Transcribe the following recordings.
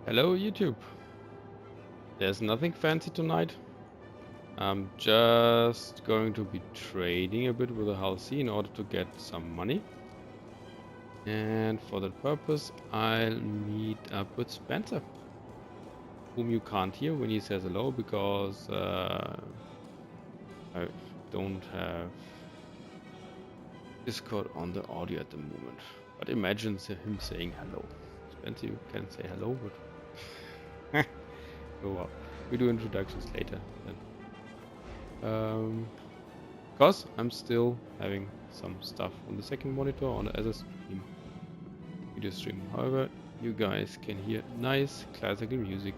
Hello YouTube. There's nothing fancy tonight. I'm just going to be trading a bit with the Halsey in order to get some money. And for that purpose, I'll meet up with Spencer, whom you can't hear when he says hello because I don't have Discord on the audio at the moment. But imagine him saying hello. Spencer, you can say hello, but oh well. We do introductions later then. Because I'm still having some stuff on the second monitor on as a video stream. However, you guys can hear nice classical music.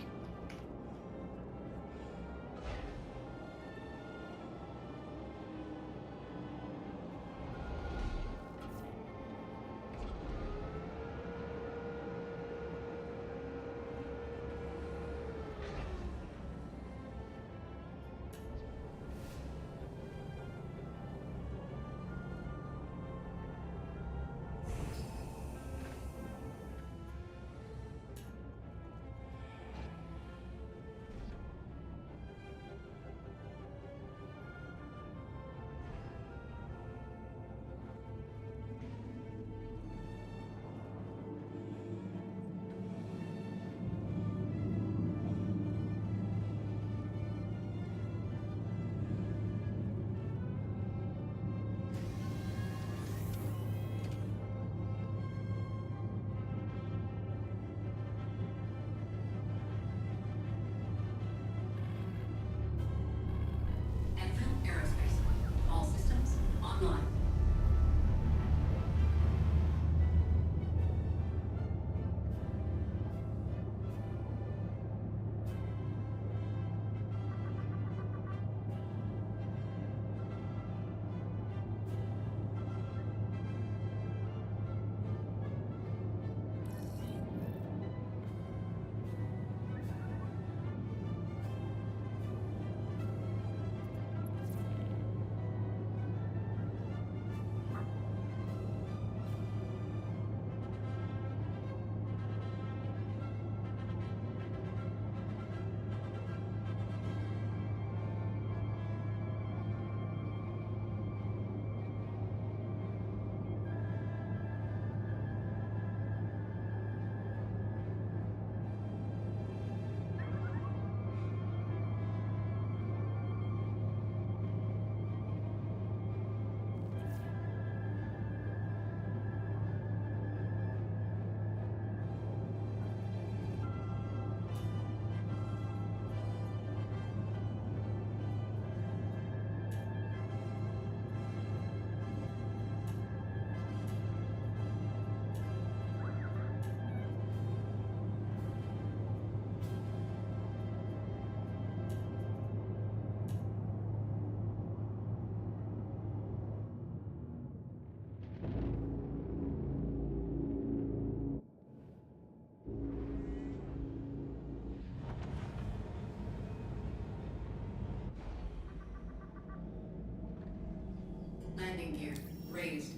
Landing gear raised.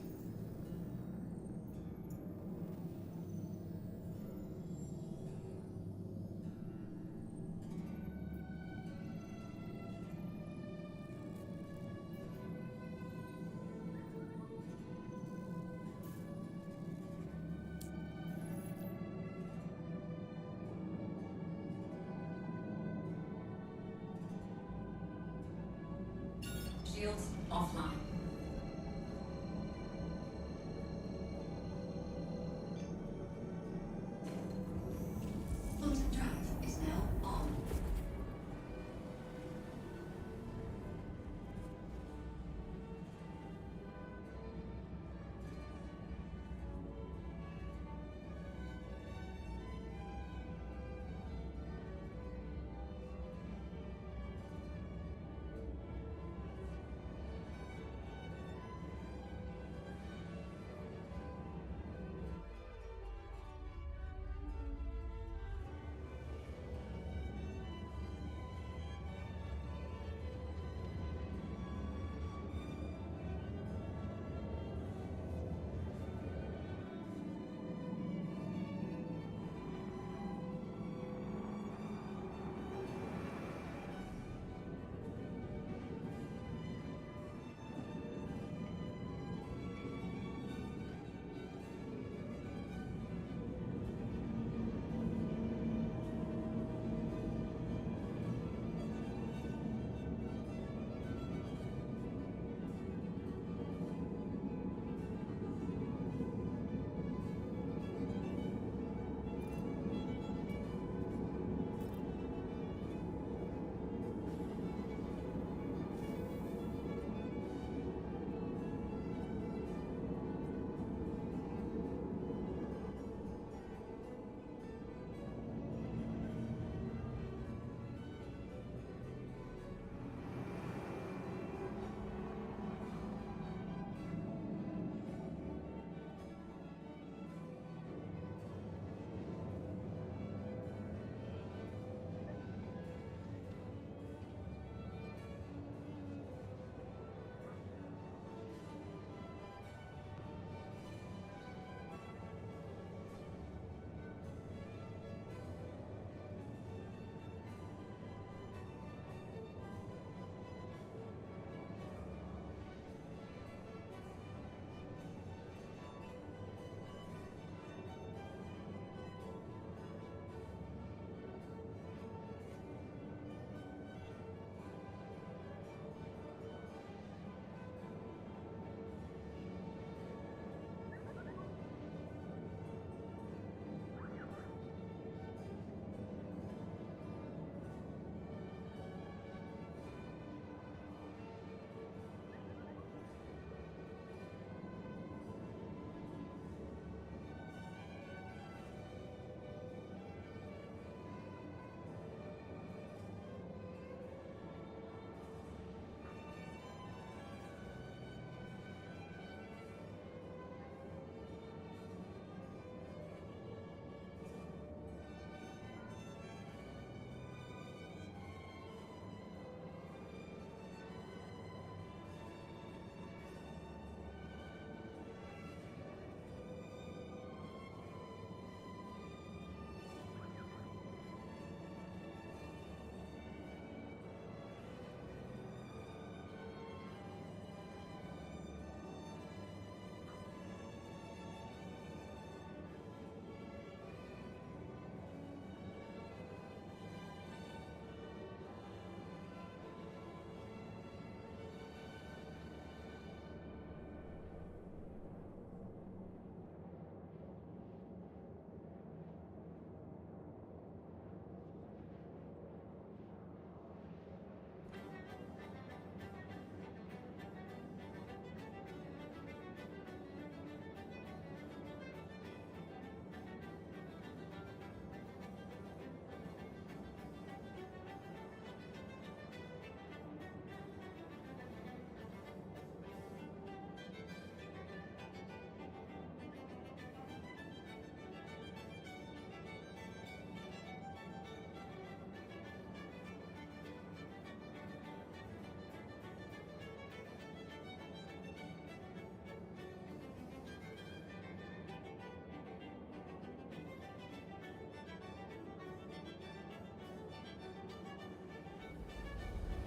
Shields offline. Quantum drive is now on.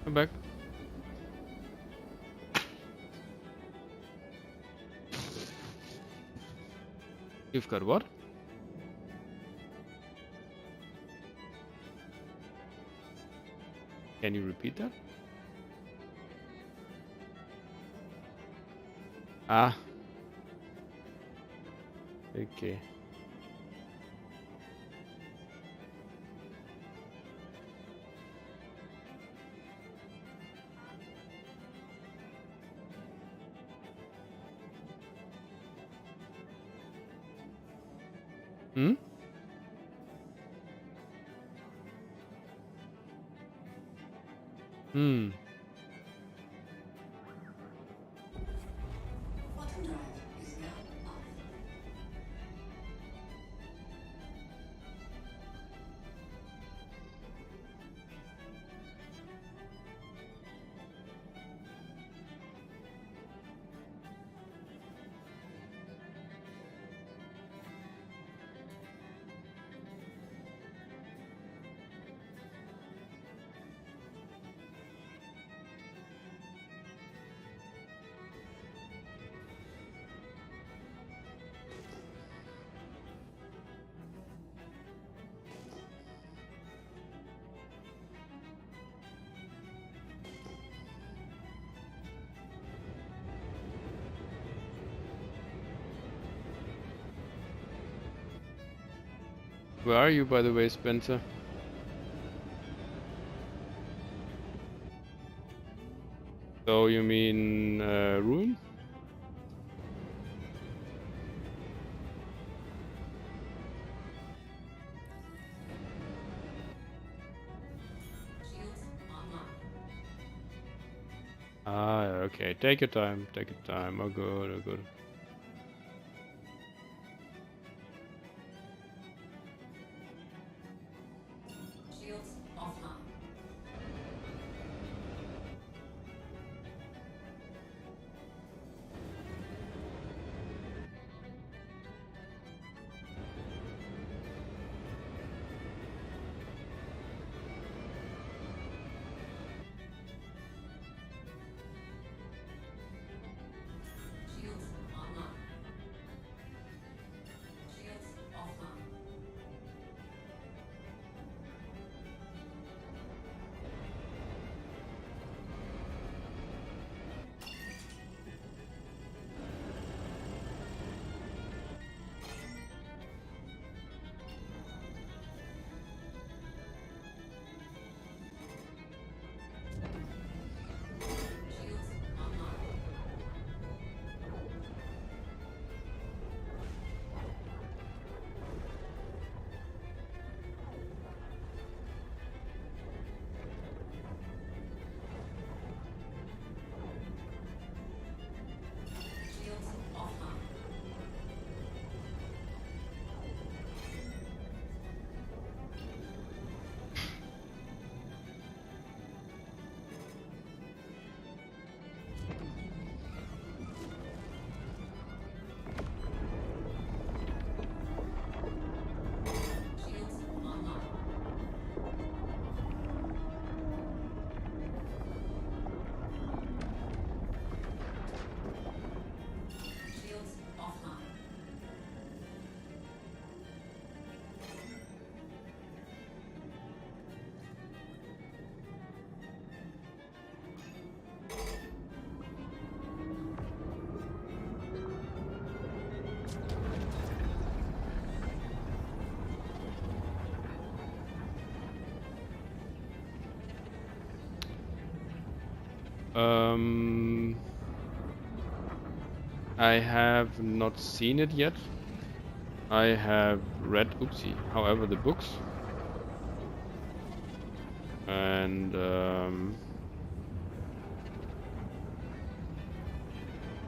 I'm back. You've got what? Can you repeat that? Ah. Okay. Hmm? Hmm. Quantum drive is now off. Where are you, by the way, Spencer? So you mean Ruin? Shields online. Ah, okay. Take your time. Take your time. Oh, good. Oh, good. Shields offline. Shields online. Shields offline. Shields online. Shields offline. Shields online. Shields offline. I have not seen it yet. I have read, oopsie, however, the books. And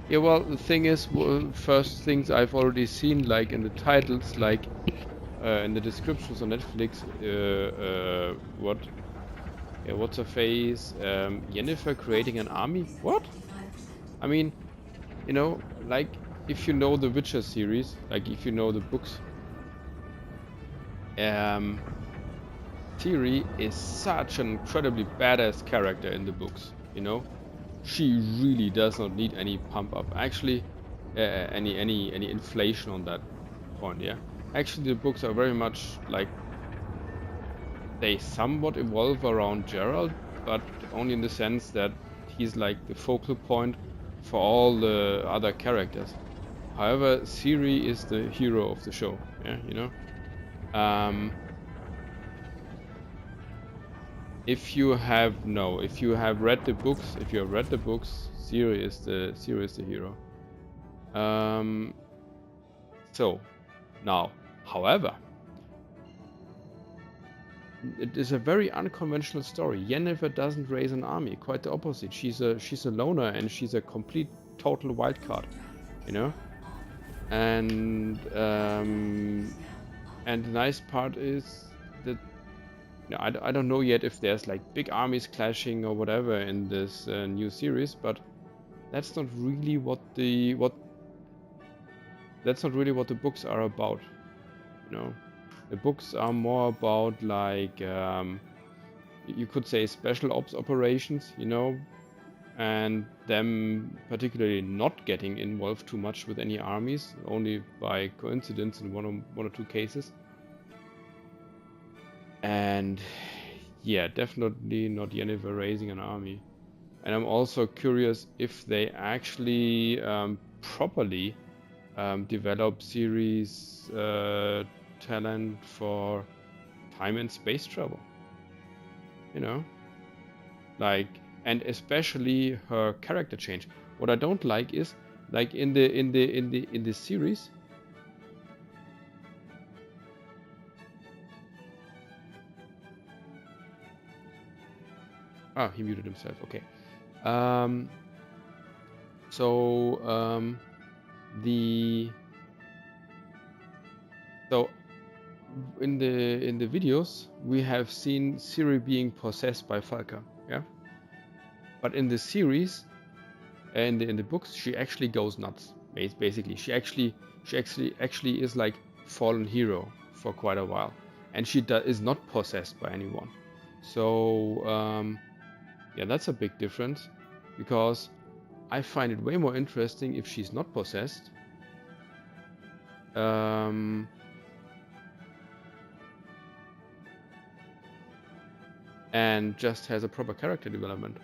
yeah, well, the thing is, first things I've already seen, like in the titles, like in the descriptions on Netflix, what's her face? Yennefer creating an army? What? 55%. I mean, you know, like if you know the Witcher series, like if you know the books, Siri is such an incredibly badass character in the books, you know? She really does not need any pump up. Actually, any inflation on that point, yeah? Actually, the books are very much like they somewhat evolve around Gerald, but only in the sense that he's like the focal point for all the other characters. However, Siri is the hero of the show, yeah, you know? If you have read the books, Siri is the hero. So now, however, it is a very unconventional story. Yennefer doesn't raise an army. Quite the opposite. She's a loner and she's a complete total wild card, you know. And the nice part is that I don't know yet if there's like big armies clashing or whatever in this new series, but that's not really what the books are about, you know. The books are more about like you could say special ops operations, you know, and them particularly not getting involved too much with any armies, only by coincidence in one or two cases. And yeah, definitely not Yennefer raising an army. And I'm also curious if they actually properly develop Ciri's talent for time and space travel. You know, like, and especially her character change. What I don't like is like in the series. Ah, he muted himself. Okay. So in the videos we have seen Ciri being possessed by Falca, yeah. But in the series and in the books, she actually goes nuts. Basically, she actually is like fallen hero for quite a while, and she is not possessed by anyone. So yeah, that's a big difference, because I find it way more interesting if she's not possessed. And just has a proper character development.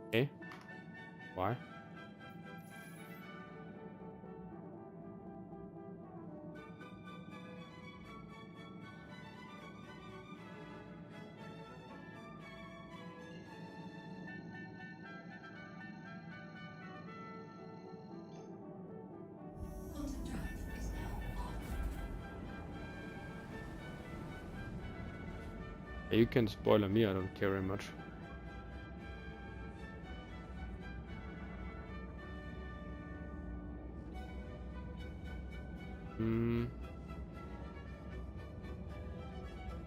Okay. Why? You can spoiler me, I don't care very much.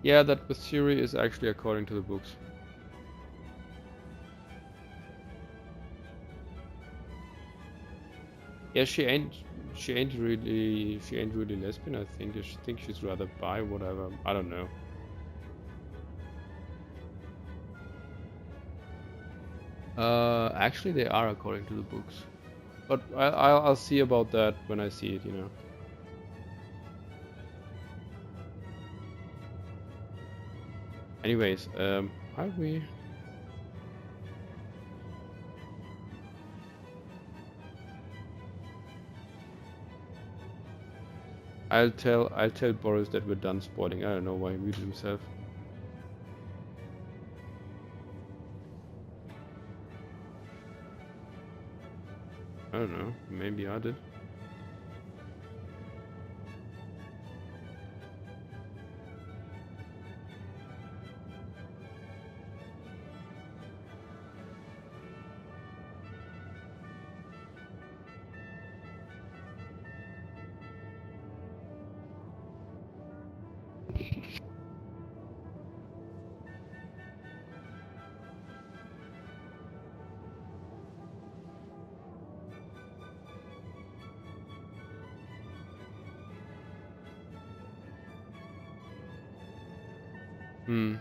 Yeah, that with Ciri is actually according to the books. Yeah, she ain't really lesbian. I think she's rather bi, whatever. I don't know. Actually, they are according to the books, but I'll see about that when I see it, you know. Anyways, have we? I'll tell Boris that we're done spoiling. I don't know why he muted himself. I don't know. Maybe I did. Hmm.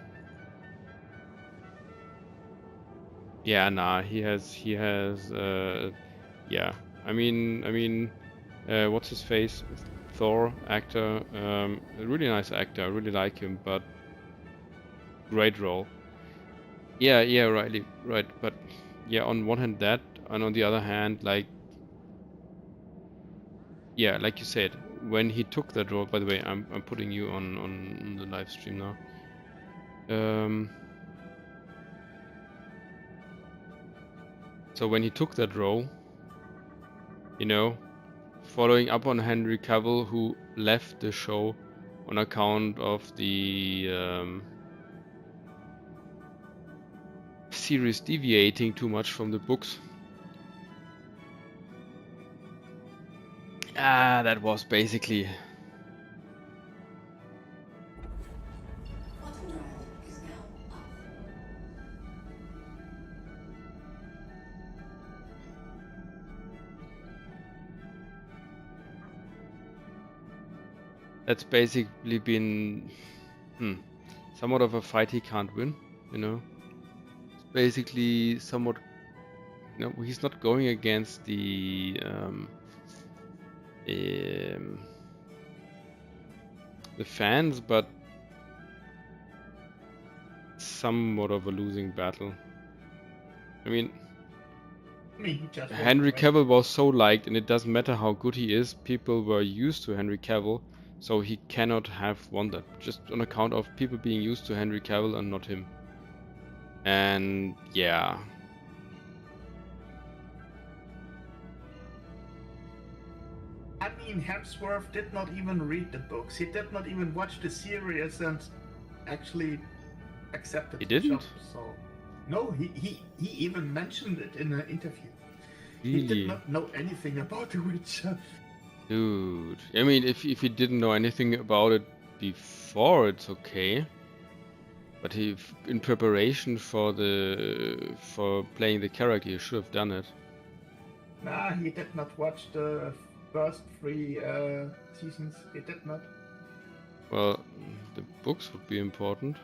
Yeah, nah, he has, yeah. What's his face? Thor, actor, a really nice actor, I really like him, but great role. Yeah, yeah, right, but yeah, on one hand that, and on the other hand, like, yeah, like you said, when he took that role, by the way, I'm putting you on the live stream now. So when he took that role, you know, following up on Henry Cavill, who left the show on account of the series deviating too much from the books. That was basically... Bottom drive is now off. That's basically been somewhat of a fight he can't win, you know. It's basically somewhat, you know, he's not going against the fans, but somewhat of a losing battle. I mean, he just Henry walked away. Cavill was so liked, and it doesn't matter how good he is, people were used to Henry Cavill, so he cannot have won that, just on account of people being used to Henry Cavill and not him. And yeah. I mean, Hemsworth did not even read the books. He did not even watch the series and actually accepted He the job. didn't? So, no, he even mentioned it in an interview. He Really? did not know anything about The Witcher. Dude. I mean, if he didn't know anything about it before, it's okay. But in preparation for playing the character, he should have done it. Nah, he did not watch the first 3 seasons. He did not. Well, the books would be important.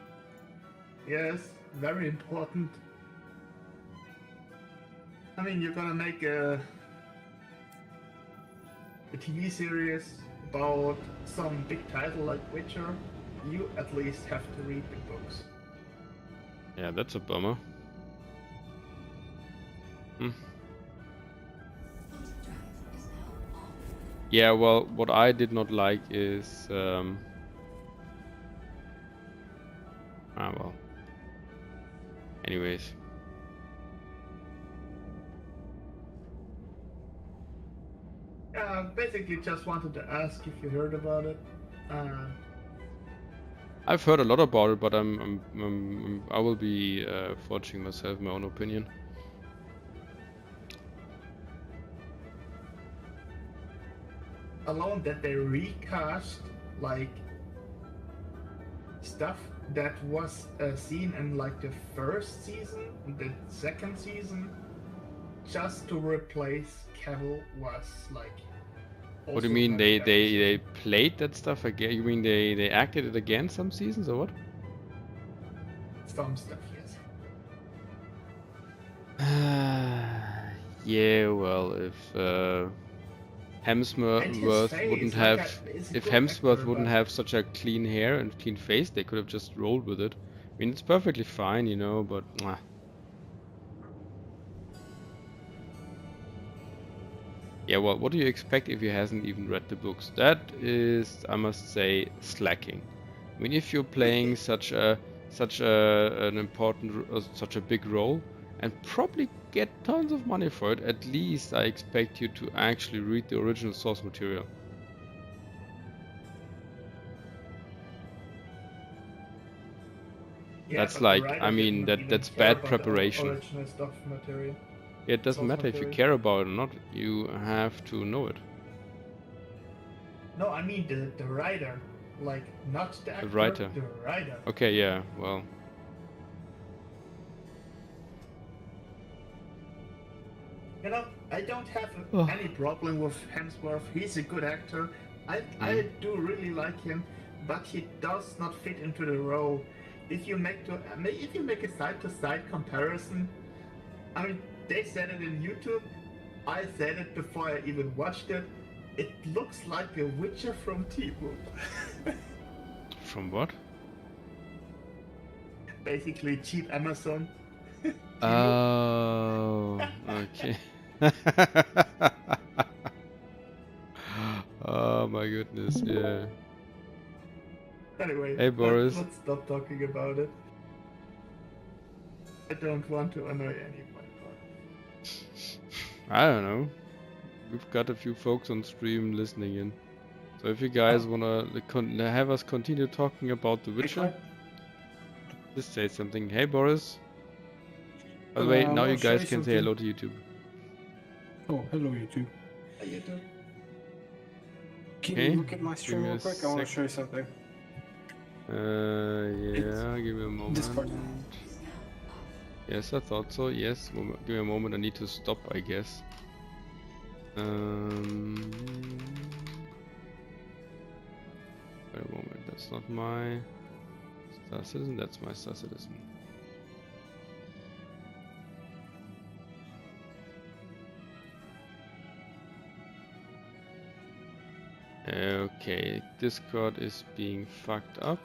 Yes, very important. I mean, you're gonna make a TV series about some big title like Witcher, you at least have to read the books. Yeah, that's a bummer. Bottom drive is now off. Yeah, well, what I did not like is... well. Anyways. Basically just wanted to ask if you heard about it. I've heard a lot about it, but I will be forging myself my own opinion. Alone that they recast like stuff that was seen in like the first season, the second season, just to replace Cavill was like. What do you also mean very they played that stuff again? You mean they acted it again some seasons or what? some stuff, yes. Yeah, well, if Hemsworth And his face, wouldn't like have, is a if good Hemsworth actor, wouldn't but- have such a clean hair and clean face, they could have just rolled with it. I mean, it's perfectly fine, you know, but yeah, well, what do you expect if he hasn't even read the books? That is, I must say, slacking. I mean, if you're playing such an important, such a big role, and probably get tons of money for it, at least I expect you to actually read the original source material. Yeah, That's but the like, writer I did mean, not even that's care bad about the preparation. original stuff material. It doesn't source matter if you material. care about it or not. You have to know it. No, I mean the writer, like not the actor, writer. the writer. Okay, yeah, well, You know, I don't have Oh. any problem with Hemsworth. He's a good actor. I do really like him, but he does not fit into the role. if you make a side-to-side comparison, I mean, they said it in YouTube. I said it before I even watched it. It looks like a Witcher from Temu. From what? Basically, cheap Amazon. Oh, okay. Oh my goodness, yeah. Anyway, Hey, Boris. let's stop talking about it. I don't want to annoy anyone. I don't know. We've got a few folks on stream listening in. So if you guys wanna have us continue talking about The Witcher, just say something. Hey, Boris. By the way, now you guys can say hello to YouTube. Oh, hello YouTube. How you doing? Can Okay, you look at my stream give me real a quick? I want to sec. show you something. Yeah, give me a moment. Discord. Yes, I thought so. Yes, give me a moment. I need to stop, I guess. Wait a moment. That's not my StarCitizen. That's my StarCitizen. Okay, Discord is being fucked up.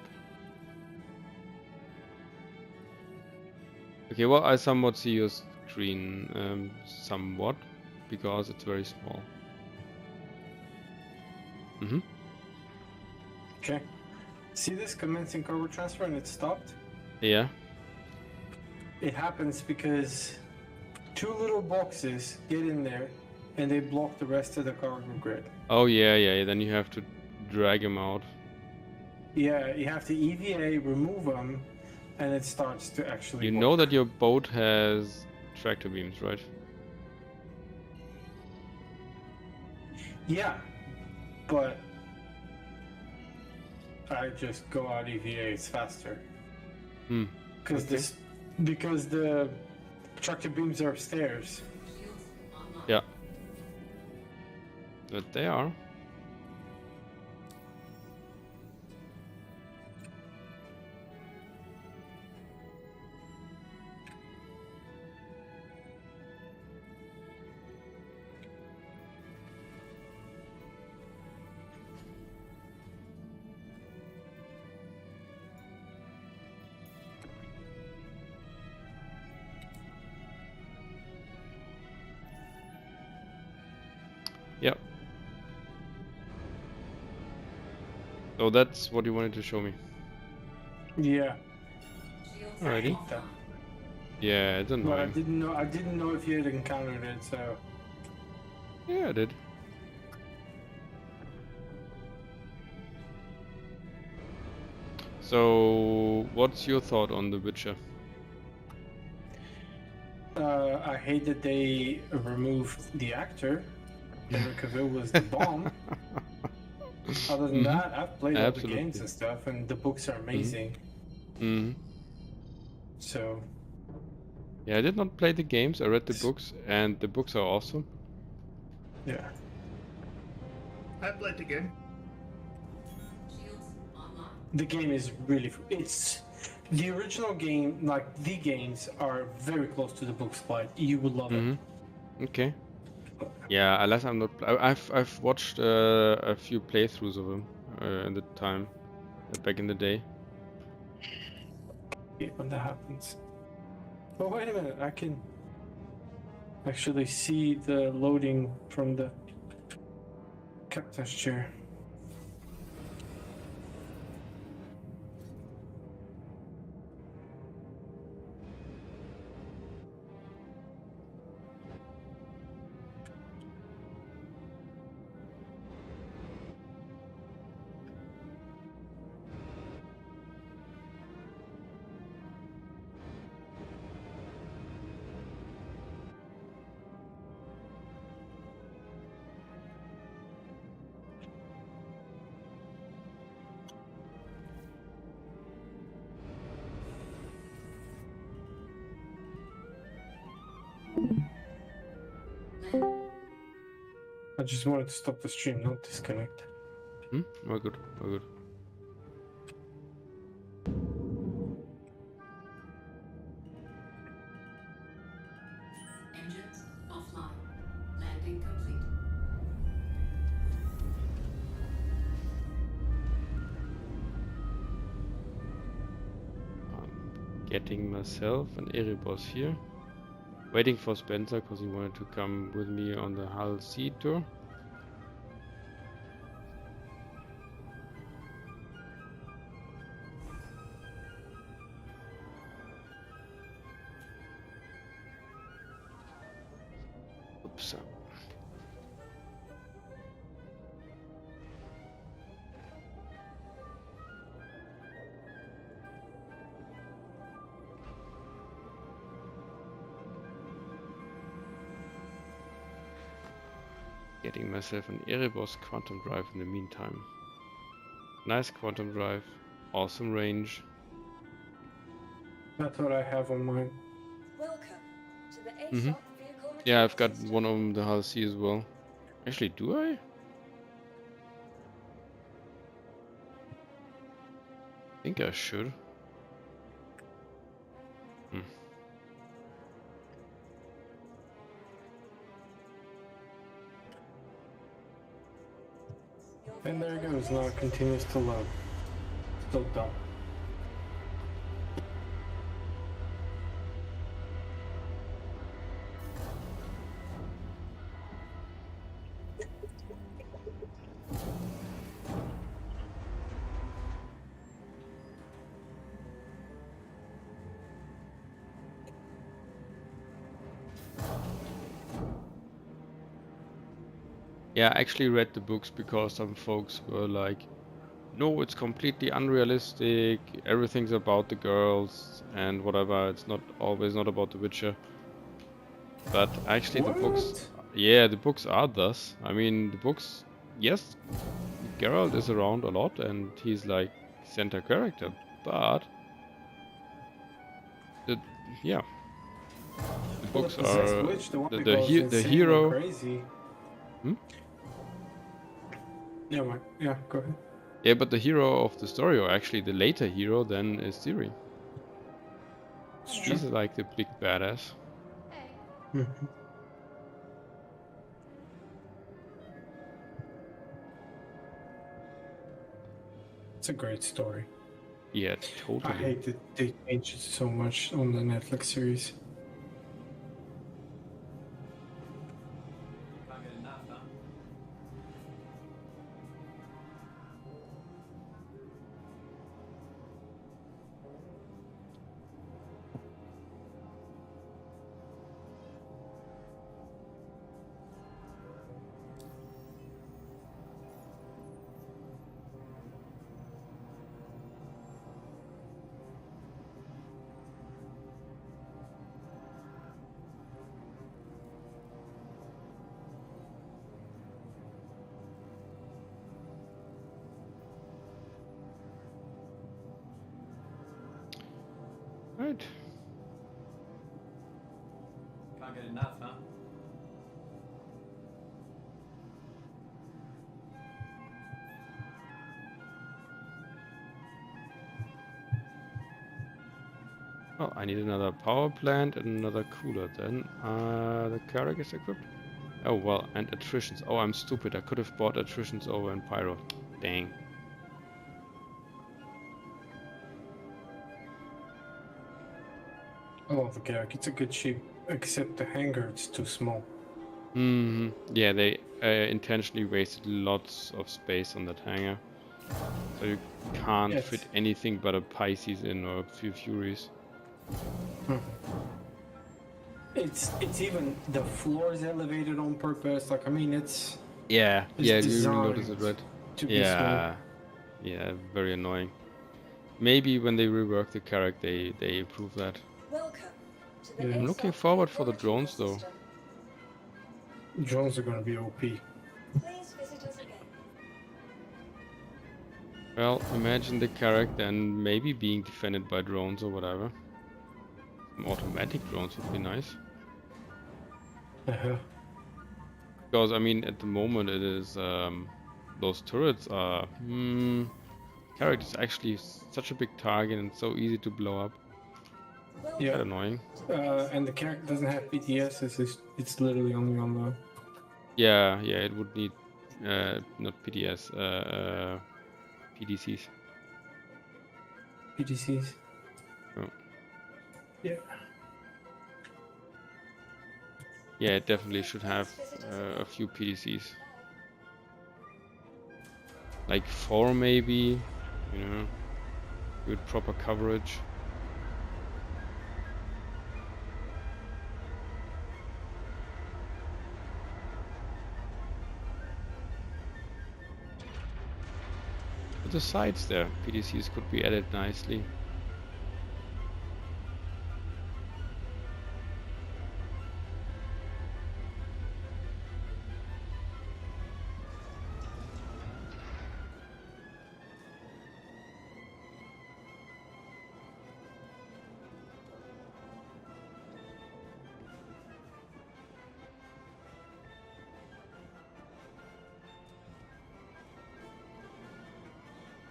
Okay, well, I somewhat see your screen, somewhat, because it's very small. Okay. See this commencing cargo transfer and it stopped? Yeah. It happens because two little boxes get in there and they block the rest of the cargo grid. Oh yeah. Then you have to drag him out. Yeah, you have to EVA, remove them, and it starts to actually You work. know that your boat has tractor beams, right? Yeah, but I just go out EVA, it's faster. Because Okay. because the tractor beams are upstairs. Shields online. Yeah. But they are. Yep. So that's what you wanted to show me. Yeah, Shields Alrighty. online. Yeah, it's but I annoying. didn't know if you had encountered it, so Yeah, I did. So, what's your thought on The Witcher? I hate that they removed the actor. Henry Cavill was the bomb. Other than that, I've played all the Absolutely. games and stuff, and the books are amazing. Mhm. So, Yeah, I did not play the games. I read the books, and the books are awesome. yeah. I played the game. Shields online. The game is really. It's the original game. Like the games are very close to the books. Quite, you would love it. Okay. Yeah, unless I'm not. I've watched a few playthroughs of them in the time back in the day. When that happens. Oh wait a minute! I can actually see the loading from the captain's chair. I just wanted to stop the stream, not disconnect. We're good. We're good. Getting myself an Erebos here. Waiting for Spencer because he wanted to come with me on the Hull Sea tour. Oops. Getting myself an Erebos quantum drive in the meantime. Nice quantum drive, awesome range. That's what I have on mine. Welcome to the ASOC vehicle Yeah, I've got system. one on the Hull Sea as well. Actually, do I? I think I should. And there it goes, now it continues to load. Still dumb. Yeah, I actually read the books because some folks were like, no, it's completely unrealistic, everything's about the girls and whatever, it's not always not about the Witcher. But actually the books, yeah, the books are thus. I mean, the books, yes, Geralt is around a lot and he's like center character, but yeah, the books are the hero. Crazy. Yeah, go ahead. Yeah, but the hero of the story, or actually the later hero, then is Ciri. She's like the big badass. Hey. It's a great story. Yeah, totally. I hate that they changed it so much on the Netflix series. Can't get enough, huh? Right. Can't get enough, huh? Well, I need another power plant and another cooler then. The Carrack is equipped. Oh, well, and attritions. Oh, I'm stupid. I could have bought attritions over in Pyro. Dang. I love the Garrick. It's a good ship, except the hangar, it's too small. Yeah, they intentionally wasted lots of space on that hangar. So you can't Yes. fit anything but a Pisces in or a few Furies. It's even the floor is elevated on purpose. Like, I mean, it's Yeah, It's yeah, you really notice it, designed right? to be Yeah, yeah, very annoying. Maybe when they rework the character, they improve that. Welcome to the Yeah. I'm ASOC looking forward for the vehicle drones, though. system. small. Drones are gonna be OP. Please visit us again. Well, imagine the character and maybe being defended by drones or whatever. Some automatic drones would be nice. Uh-huh. Because, I mean, at the moment it is, those turrets are, character is actually such a big target and so easy to blow up. Welcome Yeah. Quite annoying. And the character doesn't have PTS. It's literally only on the Yeah, it would need, not PDS, PDCs. PTCs. Oh. Yeah. Yeah, it definitely should have a few PDCs. Like 4 maybe, you know, with proper coverage. But the sides there, PDCs could be added nicely.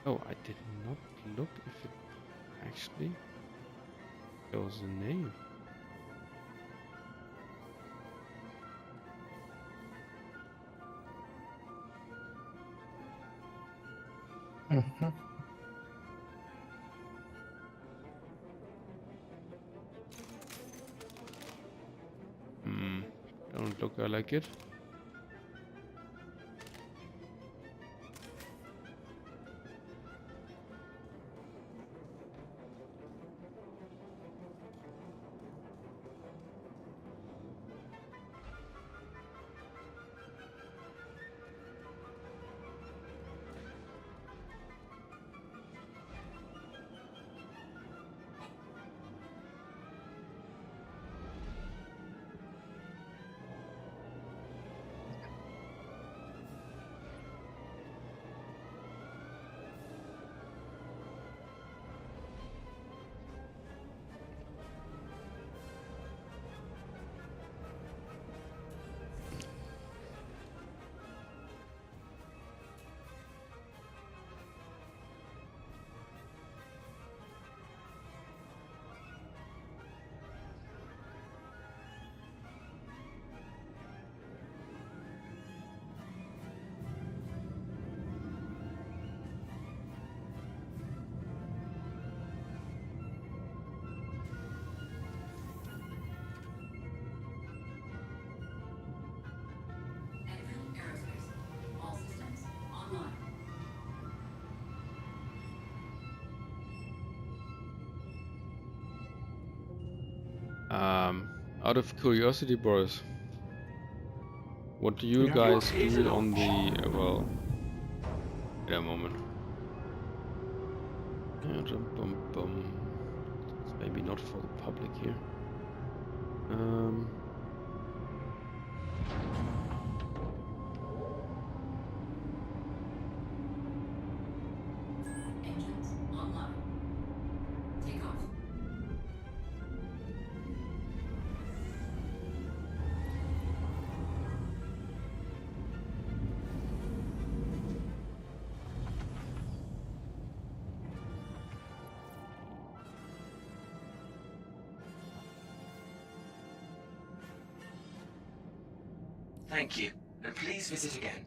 Oh, I did not look if it actually shows a name. Mm-hmm. Don't look like it. All systems online. Out of curiosity, Boris, what do you Yeah. guys do on the well? Wait a moment. It's maybe not for the public here. Engines online. Take off. Thank you, and please visit again.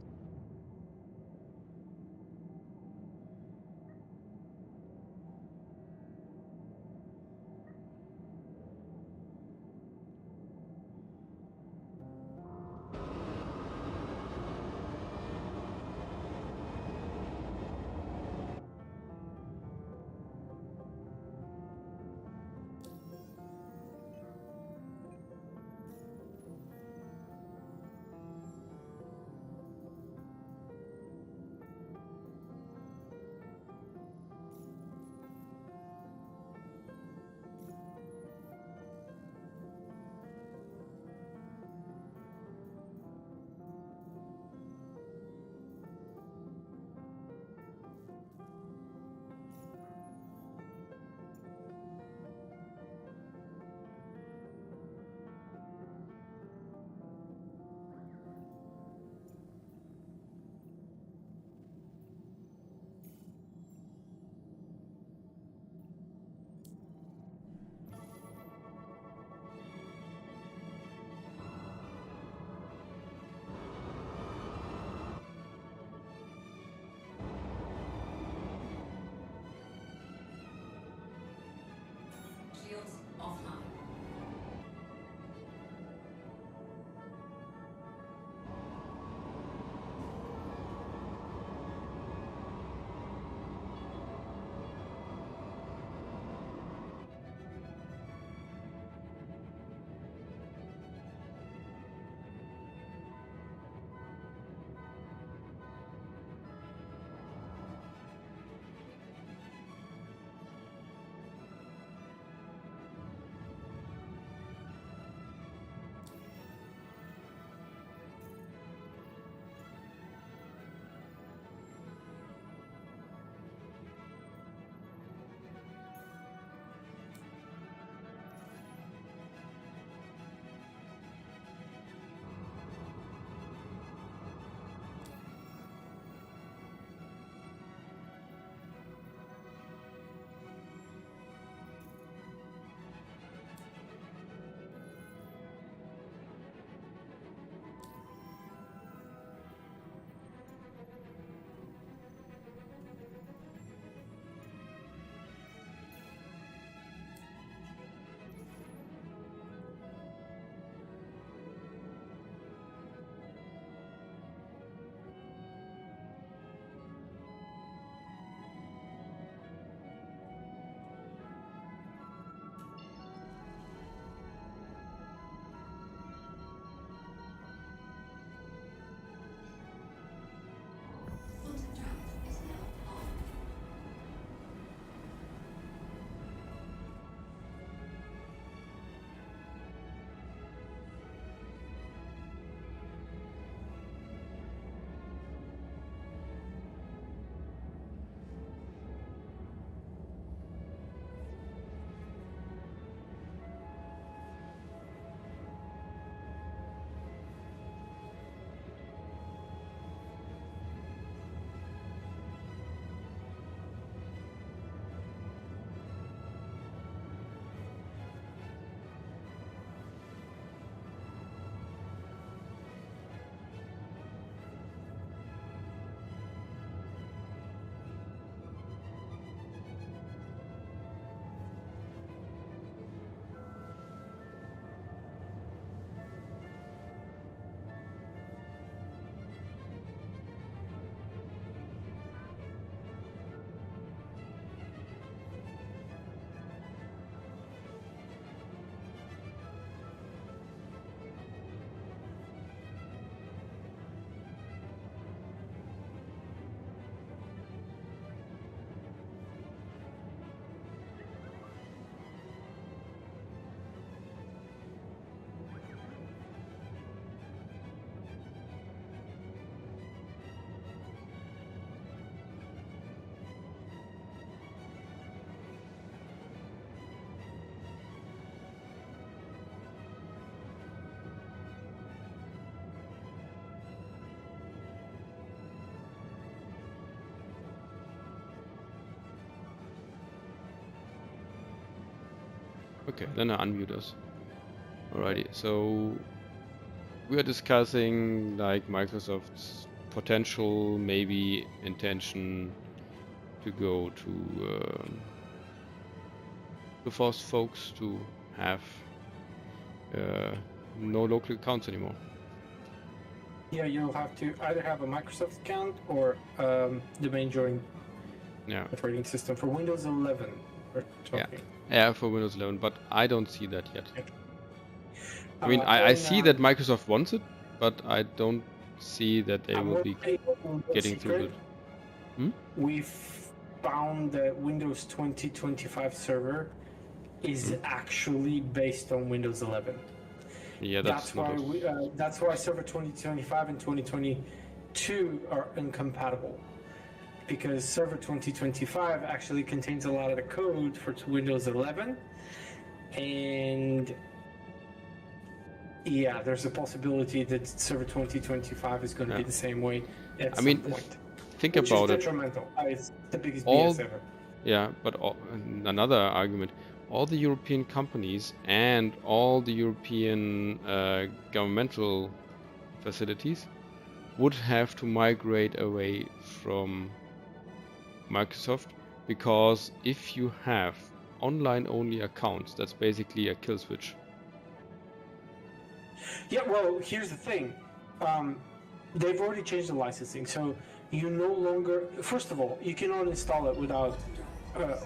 Okay, then I unmute us. Alrighty, so we are discussing like Microsoft's potential, maybe intention to go to force folks to have no local accounts anymore. Yeah, you'll have to either have a Microsoft account or domain join Yeah. operating system for Windows 11. We're talking. Yeah, for Windows 11, but I don't see that yet. Yeah. I mean, I And, see that Microsoft wants it, but I don't see that they I will will be tell you one getting through secret. it. We've found that Windows 2025 server is actually based on Windows 11. Yeah, that's not That's why Server 2025 and 2022 are incompatible, because Server 2025 actually contains a lot of the code for Windows 11, and yeah, there's a possibility that Server 2025 is going to be the same way at some point. Think which about is it. detrimental. It's the biggest All- BS ever. Yeah, but another argument: all the European companies and all the European governmental facilities would have to migrate away from Microsoft, because if you have online-only accounts, that's basically a kill switch. Yeah, well, here's the thing. They've already changed the licensing, so you no longer. First of all, you cannot install it without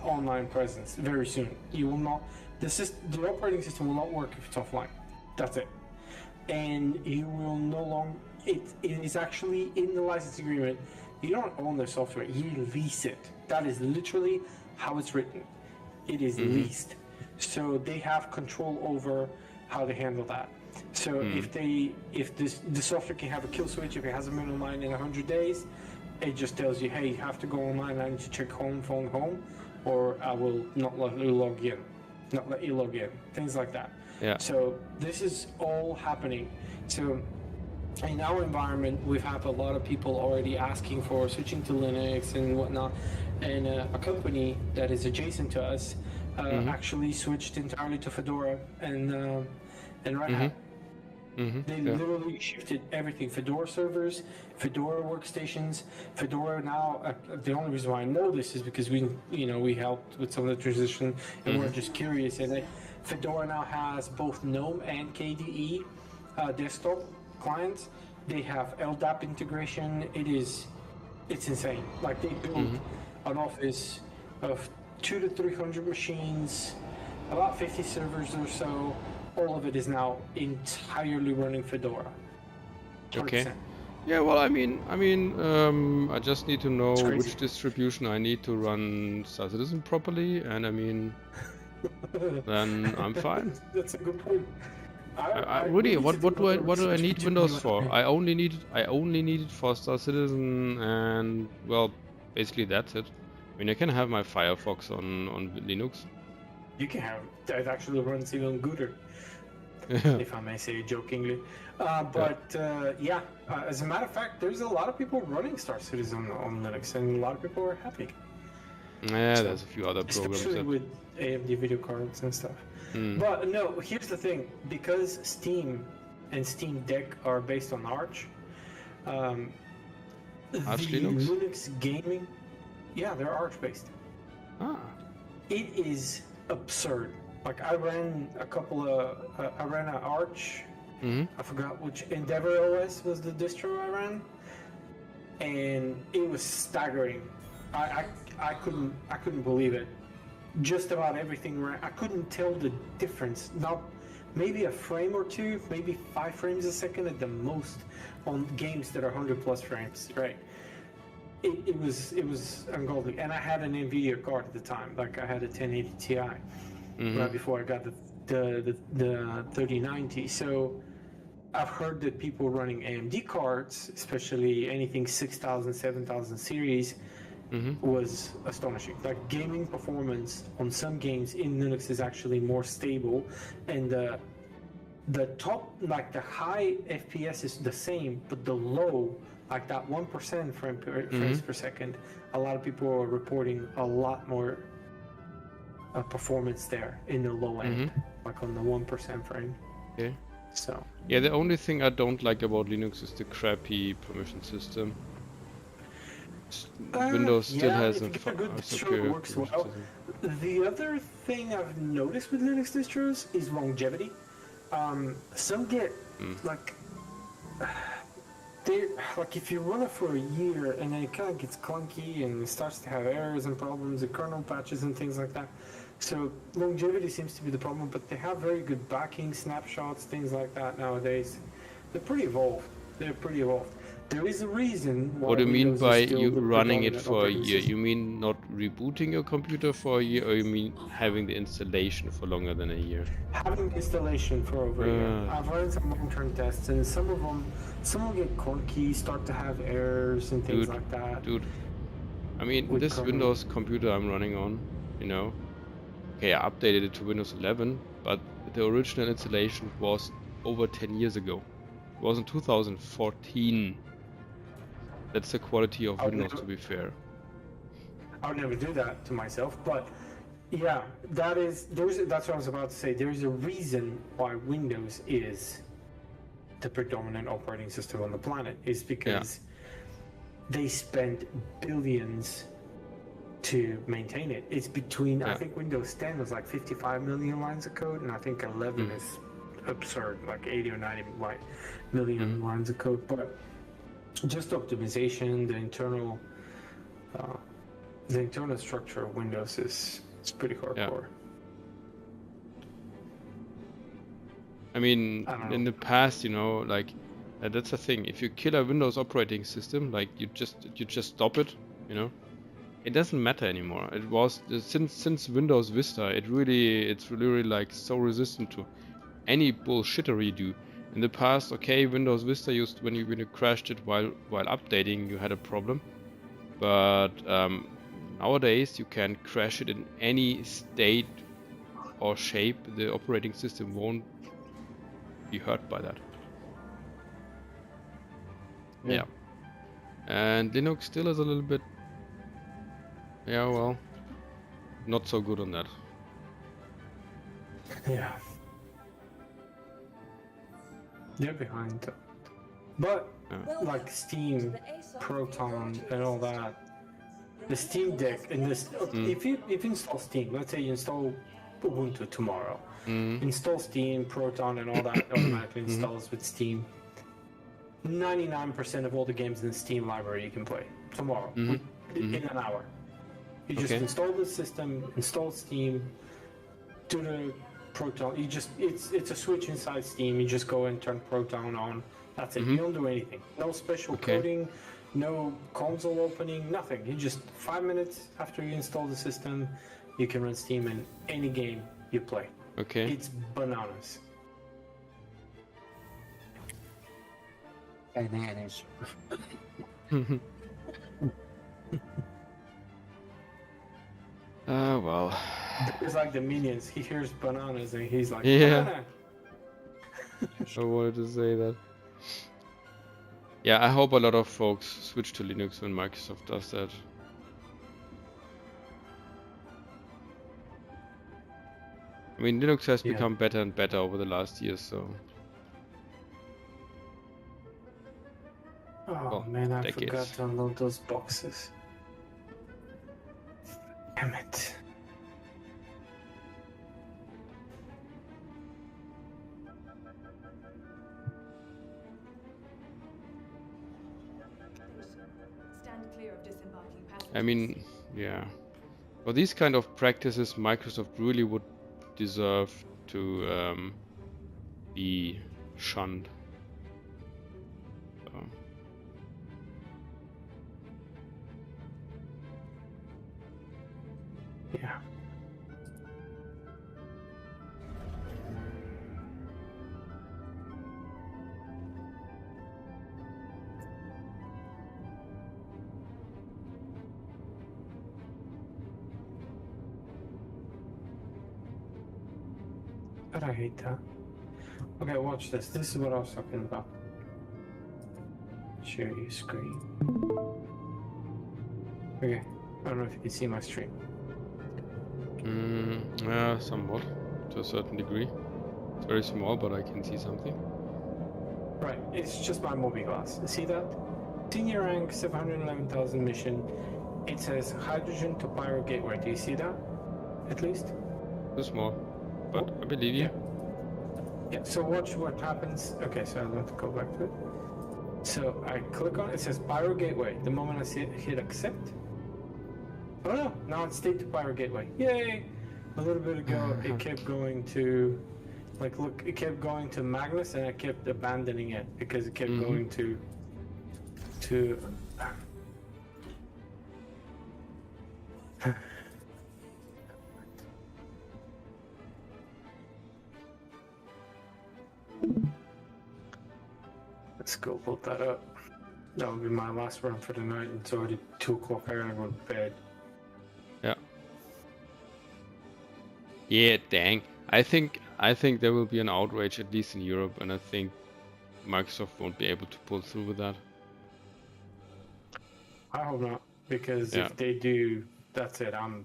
online presence very soon. You will not. The operating system will not work if it's offline. That's it. And you will no longer. It is actually in the license agreement. You don't own the software. You lease it. That is literally how it's written. It is leased. So they have control over how they handle that. So if the software can have a kill switch, if it hasn't been online in 100 days, it just tells you, hey, you have to go online. I need to check phone home, or I will not let you log in. Things like that. Yeah. So this is all happening. So in our environment, we have a lot of people already asking for switching to Linux and whatnot. And a company that is adjacent to us actually switched entirely to Fedora and Red Hat. They literally shifted everything. Fedora servers, Fedora workstations, Fedora now. The only reason why I know this is because we helped with some of the transition, and we're just curious. And Fedora now has both GNOME and KDE desktop clients. They have LDAP integration. It's insane. Like, they built an office of 200 to 300 machines, about 50 servers or so. All of it is now entirely running Fedora. 100%. Okay. Yeah, well, I mean, I just need to know which distribution I need to run StarCitizen properly, and I mean, then I'm fine. That's a good point. Really, what do I need Windows for? I only need it for StarCitizen, and well, basically that's it. I mean, I can have my Firefox on Linux. You can have it actually runs even gooder, if I may say jokingly. As a matter of fact, there's a lot of people running StarCitizen on Linux, and a lot of people are happy. Yeah, so, there's a few other programs. Especially with AMD video cards and stuff. But no, here's the thing. Because Steam and Steam Deck are based on Arch, Arch the Linux? Linux gaming, yeah, they're Arch based. It is absurd. Like, I ran an Arch. I forgot which Endeavor OS was the distro I ran, and it was staggering. I couldn't believe it. Just about everything ran. I couldn't tell the difference. Not maybe a frame or two, maybe 5 frames a second at the most on games that are 100+ frames. Right. It was ungodly. And I had an NVIDIA card at the time. Like, I had a 1080 Ti right before I got the 3090. So I've heard that people running AMD cards, especially anything 6000, 7000 series, was astonishing. Like, gaming performance on some games in Linux is actually more stable, and the top, like the high FPS is the same, but the low, like that 1% frames per second, a lot of people are reporting a lot more performance there in the low end, like on the 1% frame. Okay. So. Yeah, the only thing I don't like about Linux is the crappy permission system. Windows still has a superior works permission well. system. The other thing I've noticed with Linux distros is longevity. Some get like they like if you run it for a year and then it kind of gets clunky and it starts to have errors and problems and kernel patches and things like that. So longevity seems to be the problem, but they have very good backing, snapshots, things like that nowadays. They're pretty evolved. There is a reason why. What do you mean Windows by is still you the running it predominant for a operating year? system. You mean not rebooting your computer for a year, or you mean having the installation for longer than a year? Having installation for over a year. I've run some long-term tests, and some will get clunky, start to have errors and things like that. Dude, I mean, With this kernel. Windows computer I'm running on, you know, okay, I updated it to Windows 11, but the original installation was over 10 years ago. It was in 2014. That's the quality of Windows, to be fair. I would never do that to myself, but yeah, that's what I was about to say. There's a reason why Windows is the predominant operating system on the planet, is because they spent billions to maintain it. It's between, I think Windows 10 was like 55 million lines of code, and I think 11 is absurd, like 80 or 90 million lines of code. But just optimization, the internal structure of Windows is pretty hardcore. I mean, in the past, you know, like that's the thing. If you kill a Windows operating system, like you just stop it, you know, it doesn't matter anymore. It was since Windows Vista, it's really like so resistant to any bullshittery you do. In the past, okay, Windows Vista used when you crashed it while updating, you had a problem. But nowadays, you can crash it in any state or shape. The operating system won't be hurt by that. Yeah. And Linux still is a little bit, well, not so good on that. Yeah. They're behind that. But like Steam, Proton, and all that, the Steam Deck, and this, if you install Steam, let's say you install Ubuntu tomorrow, install Steam, Proton, and all that automatically installs with Steam. 99% of all the games in the Steam library you can play tomorrow in an hour. You just install the system, install Steam, do the Proton. It's a switch inside Steam. You just go and turn Proton on. That's it. You don't do anything. No special coding, no console opening, nothing. You just 5 minutes after you install the system, you can run Steam in any game you play. Okay. It's bananas. Bananas. Well. It's like the Minions. He hears bananas and he's like, yeah. I wanted to say that. Yeah, I hope a lot of folks switch to Linux when Microsoft does that. I mean, Linux has become better and better over the last years, so. Oh man, I forgot to unload those boxes. Damn it. Stand clear of disembarking passengers. I mean, yeah. For these kind of practices, Microsoft really would deserve to be shunned. So. Yeah. But I hate that. Okay, watch this. This is what I was talking about. Share your screen. Okay, I don't know if you can see my stream. Yeah, somewhat, to a certain degree. It's very small, but I can see something. Right, it's just my movie glass. See that? Senior rank 711,000 mission. It says hydrogen to Pyro Gateway. Do you see that? At least? Too small, but I believe you. Yeah, so watch what happens. Okay, so I'm going to go back to it. So I click on it, it says Pyro Gateway. The moment I hit accept. Oh no, now it's stayed to Pyro Gateway. Yay! A little bit ago it kept going to, like, look, it kept going to Magnus and I kept abandoning it because it kept going to let's go put that up. That will be my last run for the night. It's already 2 o'clock. I gotta go to bed. Yeah. Yeah, dang. I think there will be an outrage, at least in Europe, and I think Microsoft won't be able to pull through with that. I hope not, because if they do, that's it. I am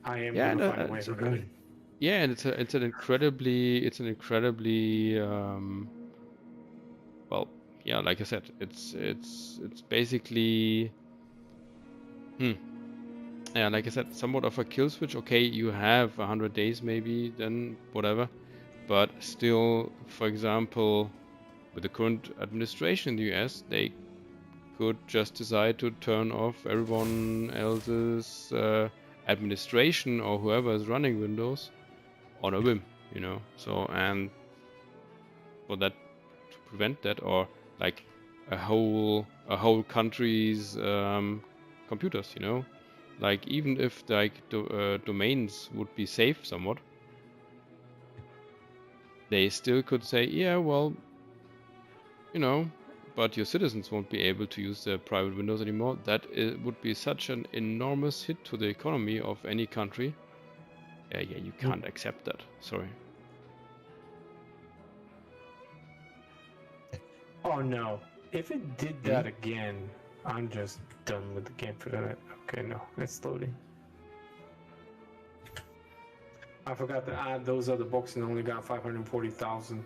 gonna find a way to do it. Yeah, and it's an incredibly well, yeah, like I said, it's basically yeah, like I said, somewhat of a kill switch. Okay, you have 100 days maybe, then whatever, but still, for example, with the current administration in the US, they could just decide to turn off everyone else's administration or whoever is running Windows on a whim, you know. So, and for that, to prevent that, or like a whole country's computers, you know, like even if like domains would be safe somewhat, they still could say, yeah, well, you know, but your citizens won't be able to use their private windows anymore. That would be such an enormous hit to the economy of any country. Yeah, you can't accept that. Sorry. Oh no. If it did that again, I'm just done with the game for the night. Okay, no, it's loading. I forgot to add those other books and only got 540,000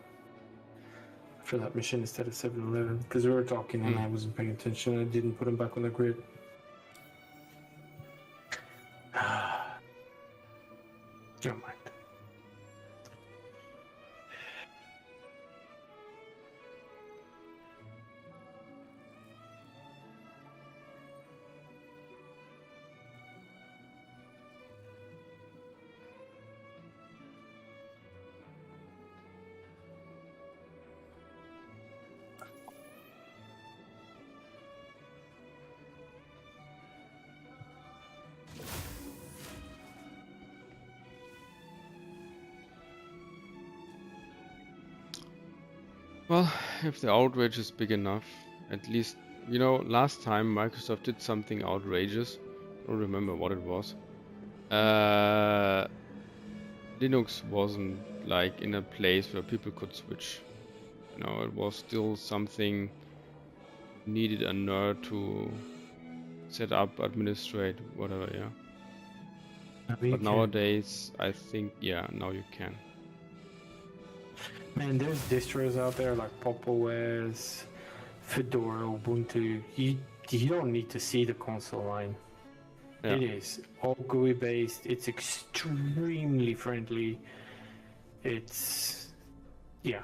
for that mission instead of 711, because we were talking and I wasn't paying attention. I didn't put them back on the grid. Never mind. Well, if the outrage is big enough, at least, you know, last time Microsoft did something outrageous. I don't remember what it was. Linux wasn't like in a place where people could switch. You know, it was still something needed a nerd to set up, administrate, whatever, yeah. But nowadays, I think, yeah, now you can. Man, there's distros out there like Pop! OS, Fedora, Ubuntu. You don't need to see the console line. Yeah. It is all GUI based. It's extremely friendly. It's, yeah.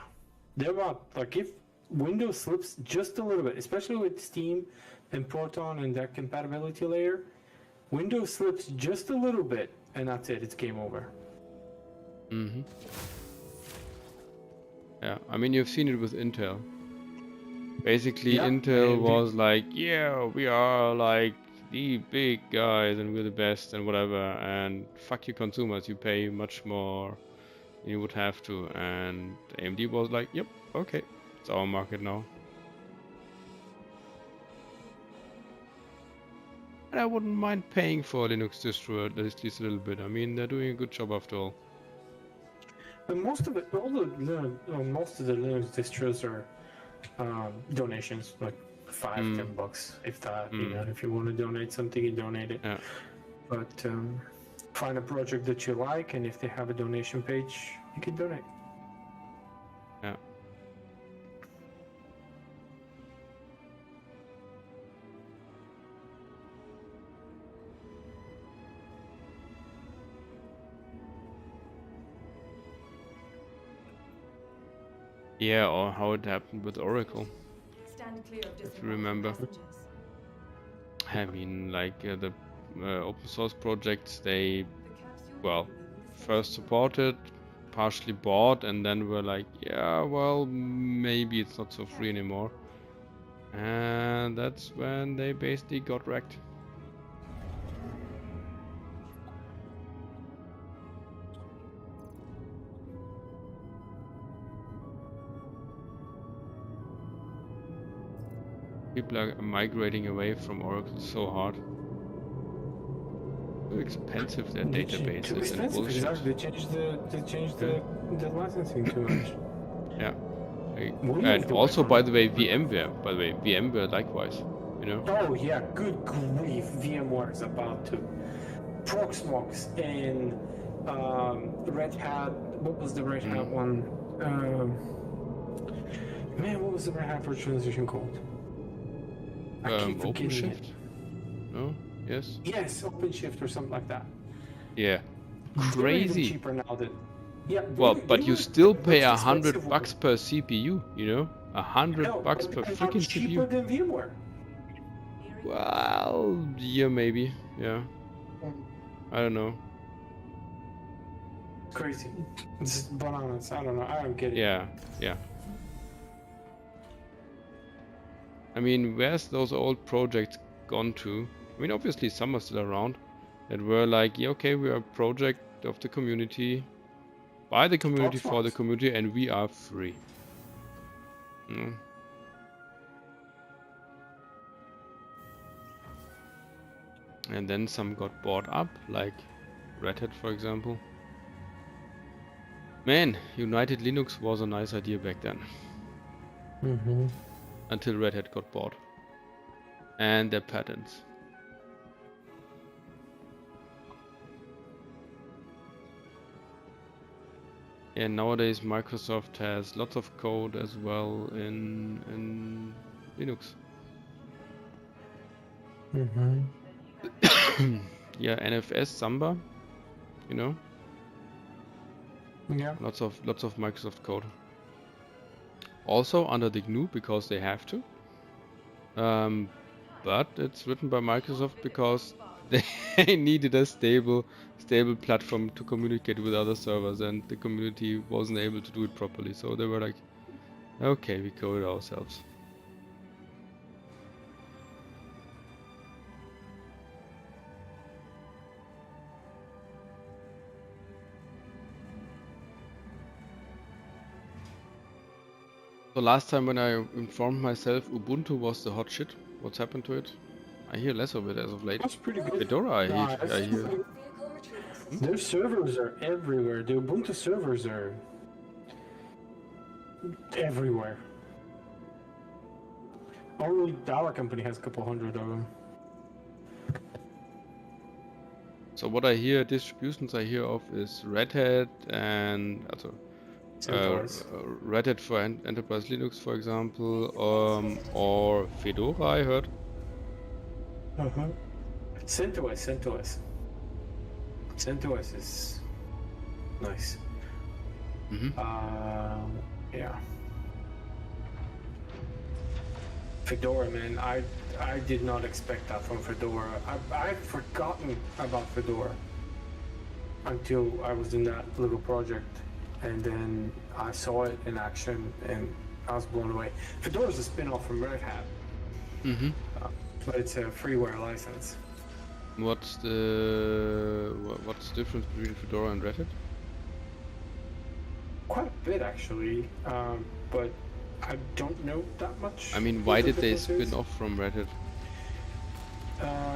They're about, like, if Windows slips just a little bit, especially with Steam and Proton and that compatibility layer, Windows slips just a little bit and that's it. It's game over. Mm-hmm. Yeah, I mean, you've seen it with Intel. Basically, Intel was like, yeah, we are like the big guys and we're the best and whatever, and fuck you consumers, you pay much more than you would have to. And AMD was like, yep, okay, it's our market now. And I wouldn't mind paying for a Linux distro at least a little bit. I mean, they're doing a good job after all. And most of it, most of the Linux distros are donations, like $5-10, if that. You know, if you want to donate something, you donate it. Yeah. But find a project that you like, and if they have a donation page, you can donate. Yeah. Yeah, or how it happened with Oracle. Stand clear of If you remember. passengers. I mean, like the open source projects, they, The capsule well, will be leaving the first station. supported, partially bought, and then were like, yeah, well, maybe it's not so free anymore. And that's when they basically got wrecked. People are migrating away from Oracle so hard. Too expensive their database Too is and expensive, bullshit. exactly. They changed the licensing too much. Yeah. We And moved also, away by from the way, VMware likewise, you know? Oh yeah, good grief! VMware is about to. Proxmox and Red Hat. What was the Red Hat one? Man, what was the Red Hat virtualization called? I keep forgetting it. OpenShift? No? Yes? Yes, OpenShift or something like that. Yeah. They're even Crazy. cheaper now than. Yeah. Well, they but you were still the pay most $100 expensive per CPU, you know? $100 No, per but they're freaking cheaper CPU. than VMware. Well, yeah, maybe. Yeah. I don't know. Crazy. It's bananas. I don't know. I don't get it. Yeah, yeah. I mean, where's those old projects gone to? I mean, obviously some are still around that were like, yeah, okay, we are a project of the community, by the community, for the community, and we are free. Mm. And then some got bought up, like Red Hat, for example. Man, United Linux was a nice idea back then. Mm-hmm. Until Red Hat got bought. And their patents. And nowadays Microsoft has lots of code as well in Linux. Mm-hmm. Yeah, NFS, Samba, you know. Yeah. Lots of Microsoft code. Also under the GNU because they have to. But it's written by Microsoft because they needed a stable platform to communicate with other servers, and the community wasn't able to do it properly. So they were like, okay, we code it ourselves. So last time when I informed myself Ubuntu was the hot shit, what's happened to it? I hear less of it as of late. That's pretty good. Fedora, I hear. Their servers are everywhere. The Ubuntu servers are everywhere. Only our company has a couple hundred of them. So what I hear, distributions I hear of is Red Hat and Red Hat for Enterprise Linux, for example, or Fedora, I heard. CentOS is nice. Yeah. Fedora, man, I did not expect that from Fedora. I'd forgotten about Fedora until I was in that little project, and then I saw it in action, and I was blown away. Fedora is a spin-off from Red Hat, but it's a freeware license. What's the difference between Fedora and Red Hat? Quite a bit, actually, but I don't know that much. I mean, why did they spin off from Red Hat?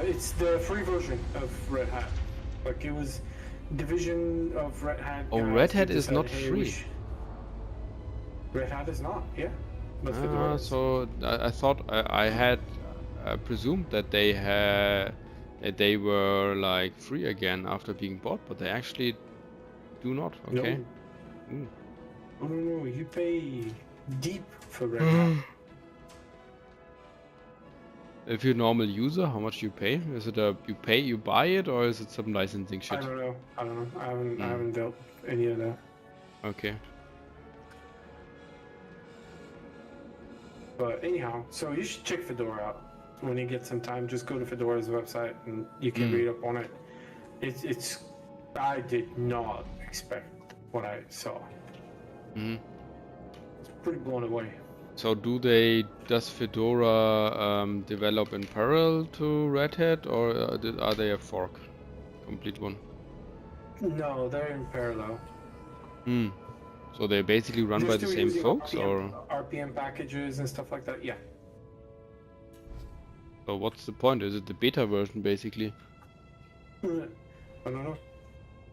It's the free version of Red Hat. Like, it was division of Red Hat. Oh, Red Hat is not free. Red Hat is not, yeah. But So I thought I had presumed that they they were like free again after being bought, but they actually do not. Okay. No. No, you pay deep for Red Hat. If you're a normal user, how much you pay? Is it you buy it, or is it some licensing shit? I don't know. I haven't dealt with any of that. Okay. But anyhow, so you should check Fedora out when you get some time. Just go to Fedora's website and you can read up on it. It's I did not expect what I saw. It's pretty blown away. So does Fedora develop in parallel to Red Hat, or are they a fork? Complete one? No, they're in parallel. So they're basically run They're by the still same using folks, RPM, or? RPM packages and stuff like that, yeah. So what's the point? Is it the beta version, basically, I don't know.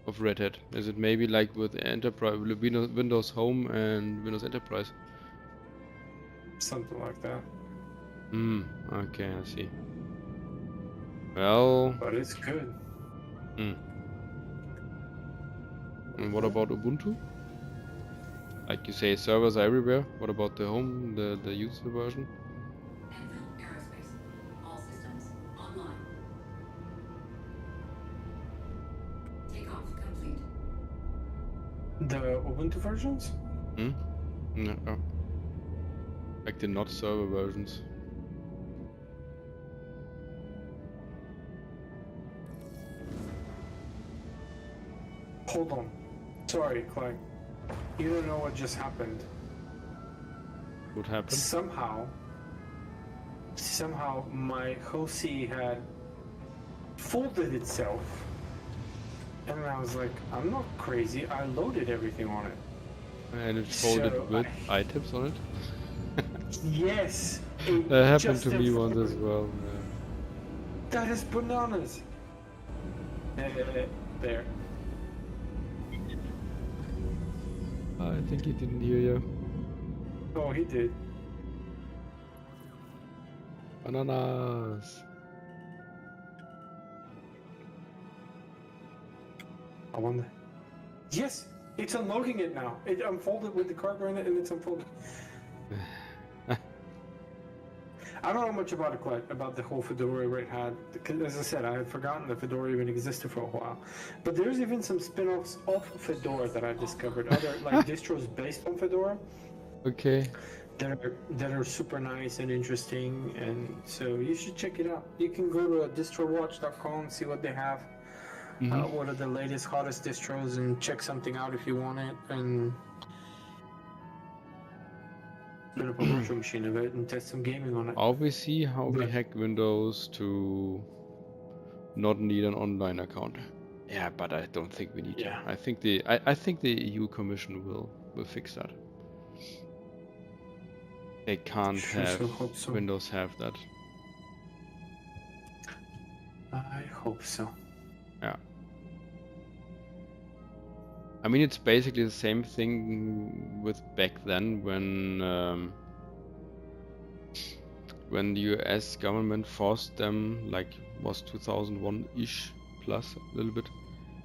of Red Hat? Is it maybe like with Enterprise, Windows Home and Windows Enterprise? Something like that. Okay, I see. Well... But it's good. And what about Ubuntu? Like you say, servers are everywhere. What about the home, the user version? Enfield Aerospace. All systems online. Takeoff complete. The Ubuntu versions? No. Like the not server versions. Hold on. Sorry, Clyde. You don't know what just happened. What happened? Somehow my host had folded itself. And I was like, I'm not crazy. I loaded everything on it. And it folded with items on it? Yes. That happened to me once as well. That is bananas. There. I think he didn't hear you. Oh, he did. Bananas. I wonder. Yes, it's unloading it now. It unfolded with the cargo in it, and it's unfolding. I don't know much about it, about the whole Fedora Red Hat, because as I said, I had forgotten that Fedora even existed for a while. But there's even some spin-offs of Fedora that I discovered, other like distros based on Fedora. Okay. That are super nice and interesting, and so you should check it out. You can go to distrowatch.com, see what they have, what are the latest, hottest distros, and check something out if you want it, and set up a virtual machine of it and test some gaming on it. Obviously, how we hack Windows to not need an online account. Yeah, but I don't think we need to. I think the EU Commission will fix that. They can't have Windows have that. I hope so. Yeah. I mean, it's basically the same thing with back then when the US government forced them, like was 2001-ish plus a little bit,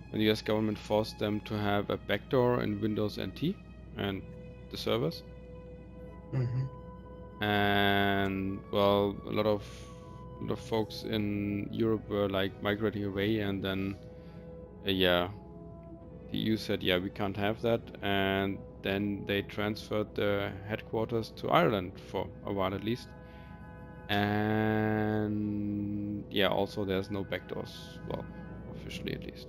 when the US government forced them to have a backdoor in Windows NT and the servers. And well, a lot of folks in Europe were like migrating away, and then the EU said, yeah, we can't have that, and then they transferred the headquarters to Ireland for a while at least. And yeah, also there's no backdoors, well, officially at least.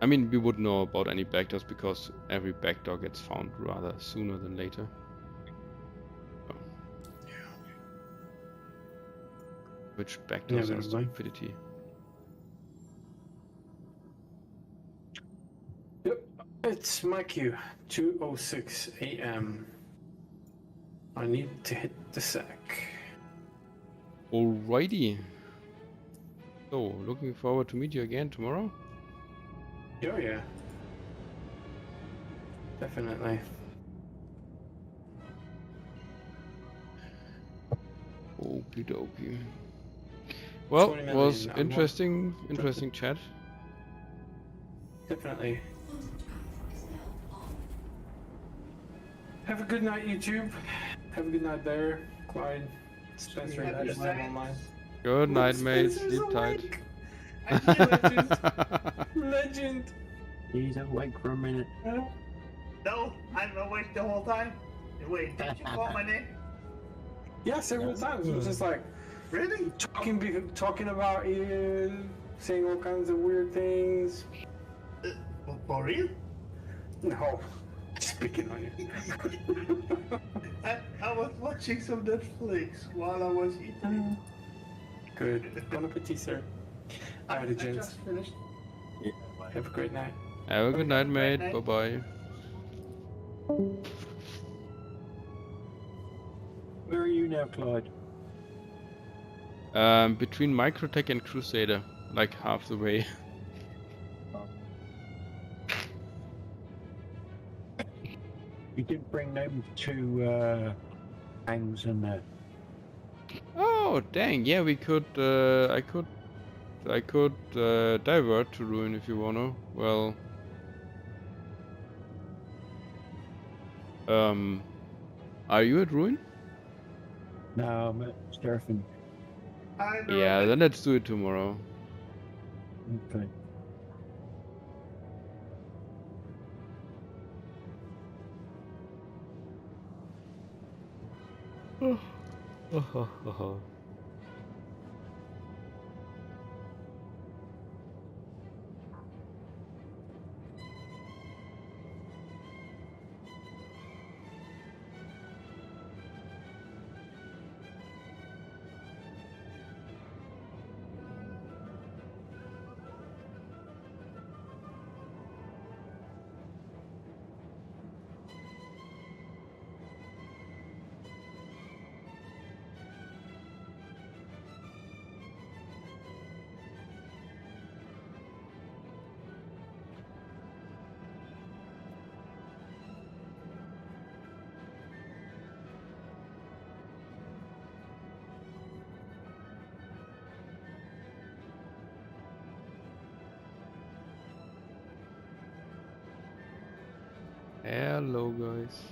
I mean, we would know about any backdoors because every backdoor gets found rather sooner than later. So. Which backdoors are stupidity. Yep, it's my cue. 2:06 a.m. I need to hit the sack. Alrighty. So, looking forward to meet you again tomorrow. Oh yeah. Definitely. Okie dokie. Well, 20 it was million, interesting chat. Definitely. Have a good night, YouTube. Have a good night, Bear, Clyde, Spencer, and Good night. online. Good night, mate. Spencer's Sleep tight. awake. I legend. Legend. He's awake for a minute. No, I'm awake the whole time. Wait, did you call my name? Yeah, several times. It was just like Really? talking about you, saying all kinds of weird things. For real? No, speaking on you. I was watching some Netflix while I was eating. Good. Bon appetit, sir. Alright, I gents. just finished. Have a great night. Have a good night, mate. night. Bye bye. Where are you now, Clyde? Between Microtech and Crusader, like half the way. You didn't bring them to Hangs and Oh dang, yeah, we could. I could divert to Ruin if you wanna. Well, are you at Ruin? no, I'm at Surfing. I know Yeah, that. then let's do it tomorrow. Okay. Hello, guys.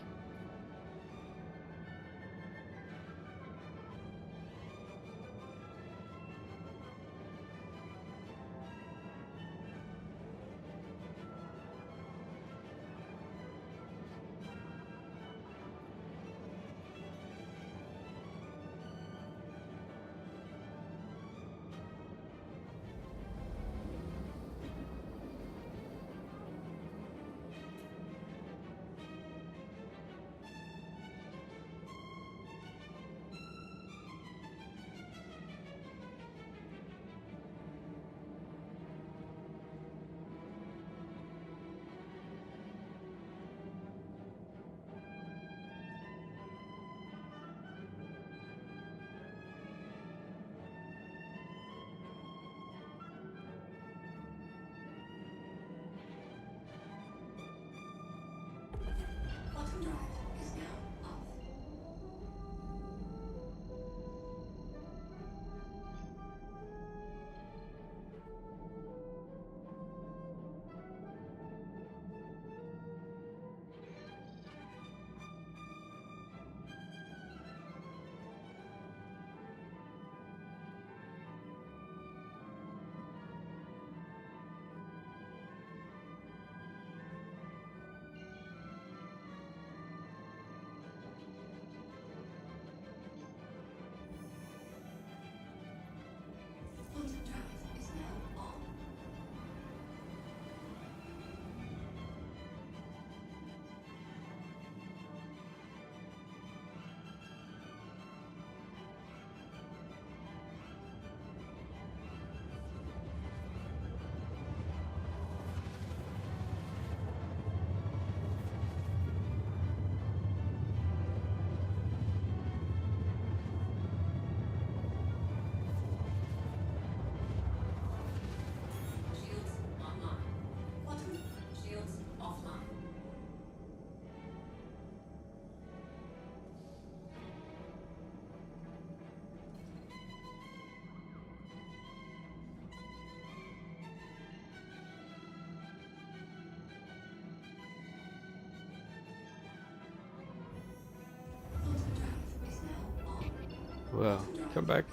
Well, come back.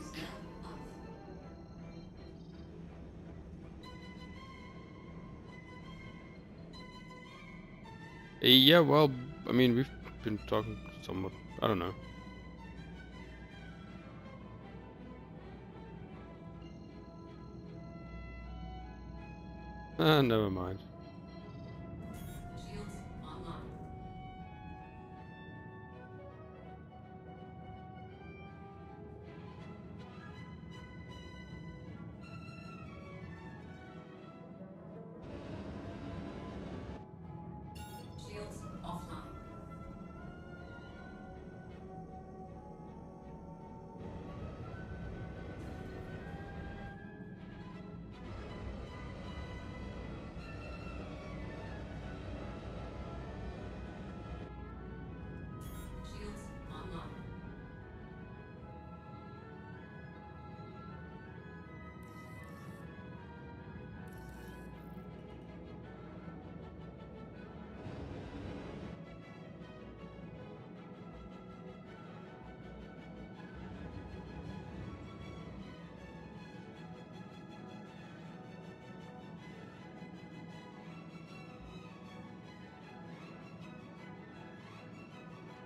Yeah, well, I mean, we've been talking somewhat. I don't know. Never mind. Shields online. Shields offline. Shields online.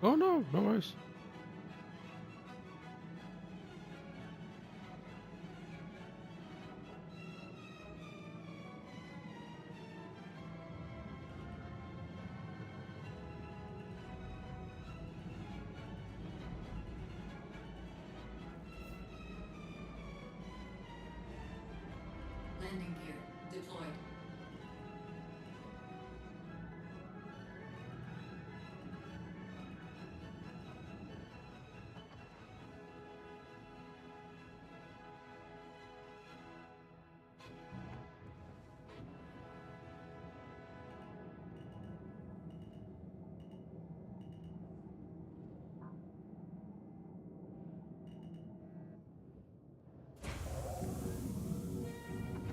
Oh no, no worries. Landing gear deployed.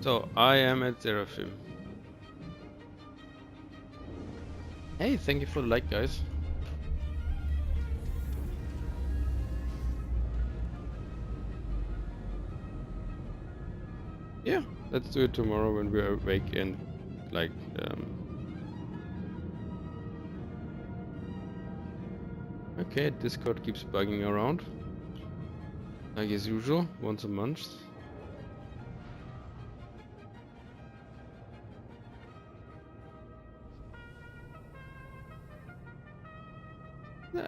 So I am at Seraphim. Hey, thank you for the like, guys. Yeah, let's do it tomorrow when we're awake and like okay, Discord keeps bugging around. Like as usual, once a month. Yeah.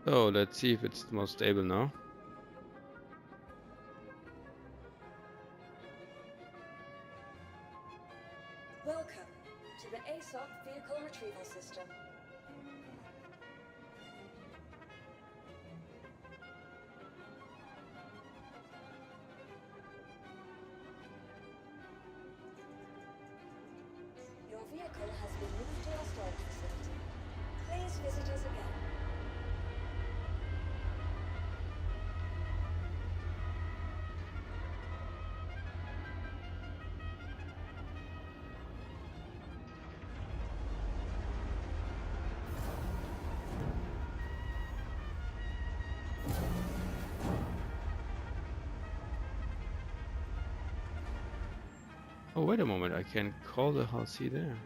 So let's see if it's more stable now. Welcome to the ASOC Vehicle Retrieval System. Your vehicle has been moved to our storage facility. Please visit us again. Oh, wait a moment, I can call the hull C there.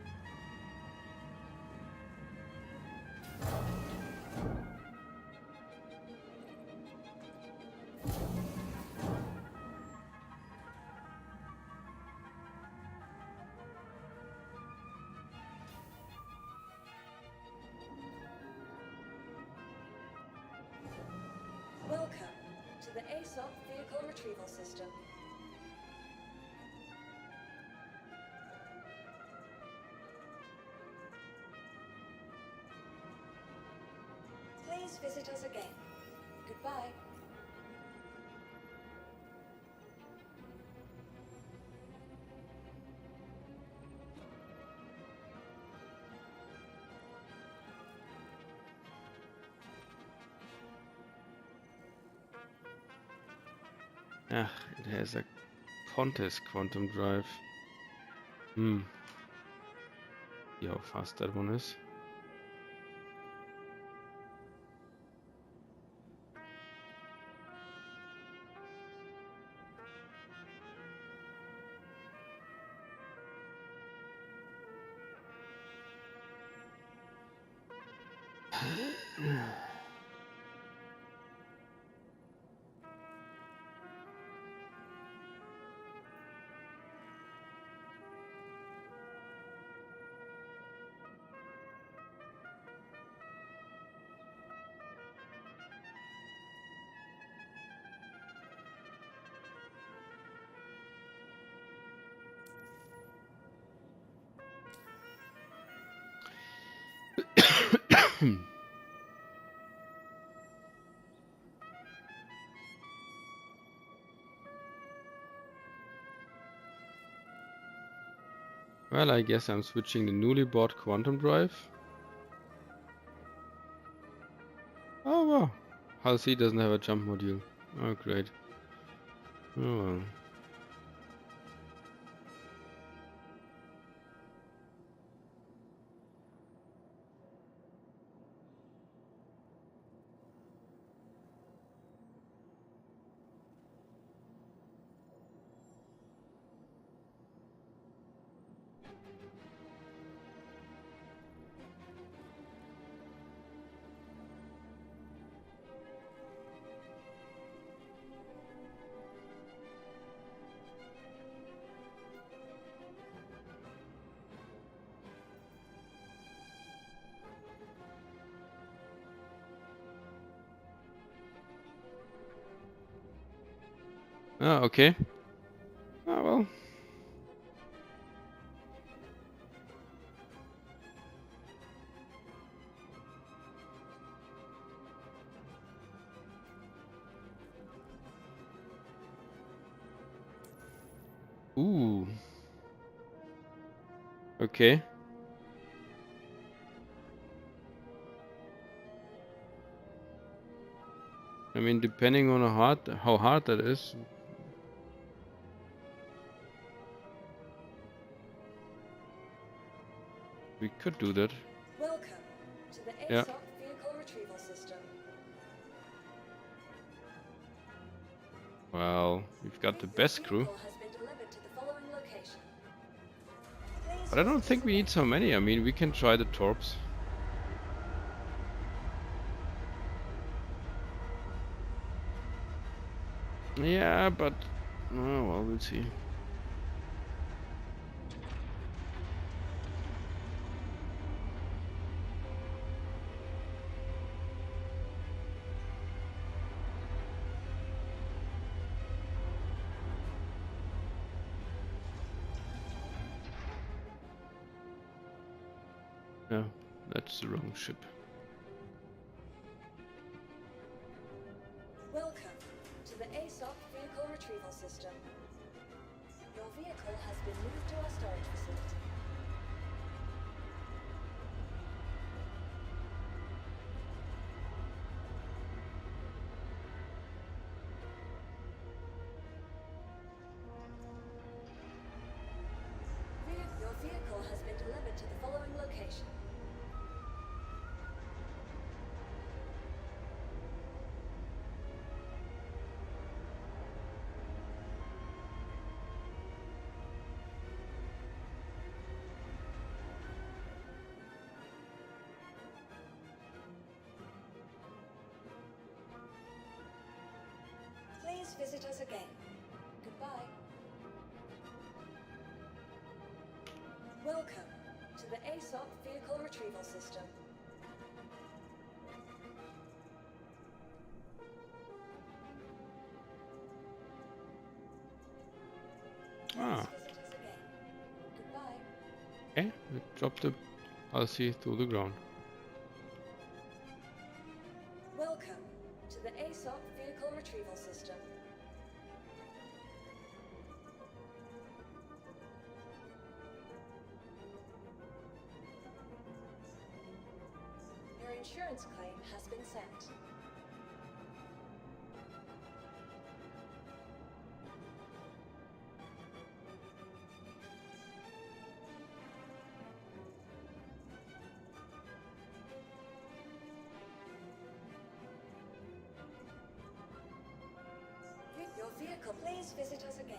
Welcome to the ASOP Vehicle Retrieval System. Please visit us again. Goodbye. Ah, it has a contest quantum drive. See how fast that one is. Well, I guess I'm switching the newly bought quantum drive. Oh wow, Hull C doesn't have a jump module. Oh great. Oh well. Oh, okay. Oh well. Ooh. Okay. I mean, depending on how hard that is. We could do that. Welcome to the ASOP Yeah. Vehicle Retrieval System. Well, we've got the best crew. Vehicle has been delivered to the following location. Please But I don't visit think us we again. need so many. I mean, we can try the torps. Yeah, but... Oh, well, we'll see. No, that's the wrong ship. Welcome to the ASOP Vehicle Retrieval System. Your vehicle has been moved to our storage facility. Your vehicle has been delivered to the following location. visit us again. Goodbye. Welcome to the ASOC Vehicle Retrieval System. Ah. Please visit us again. Goodbye. Okay, we dropped the RC to the ground. Welcome to the ASOC Vehicle Retrieval System. Your insurance claim has been sent. Your vehicle, please visit us again.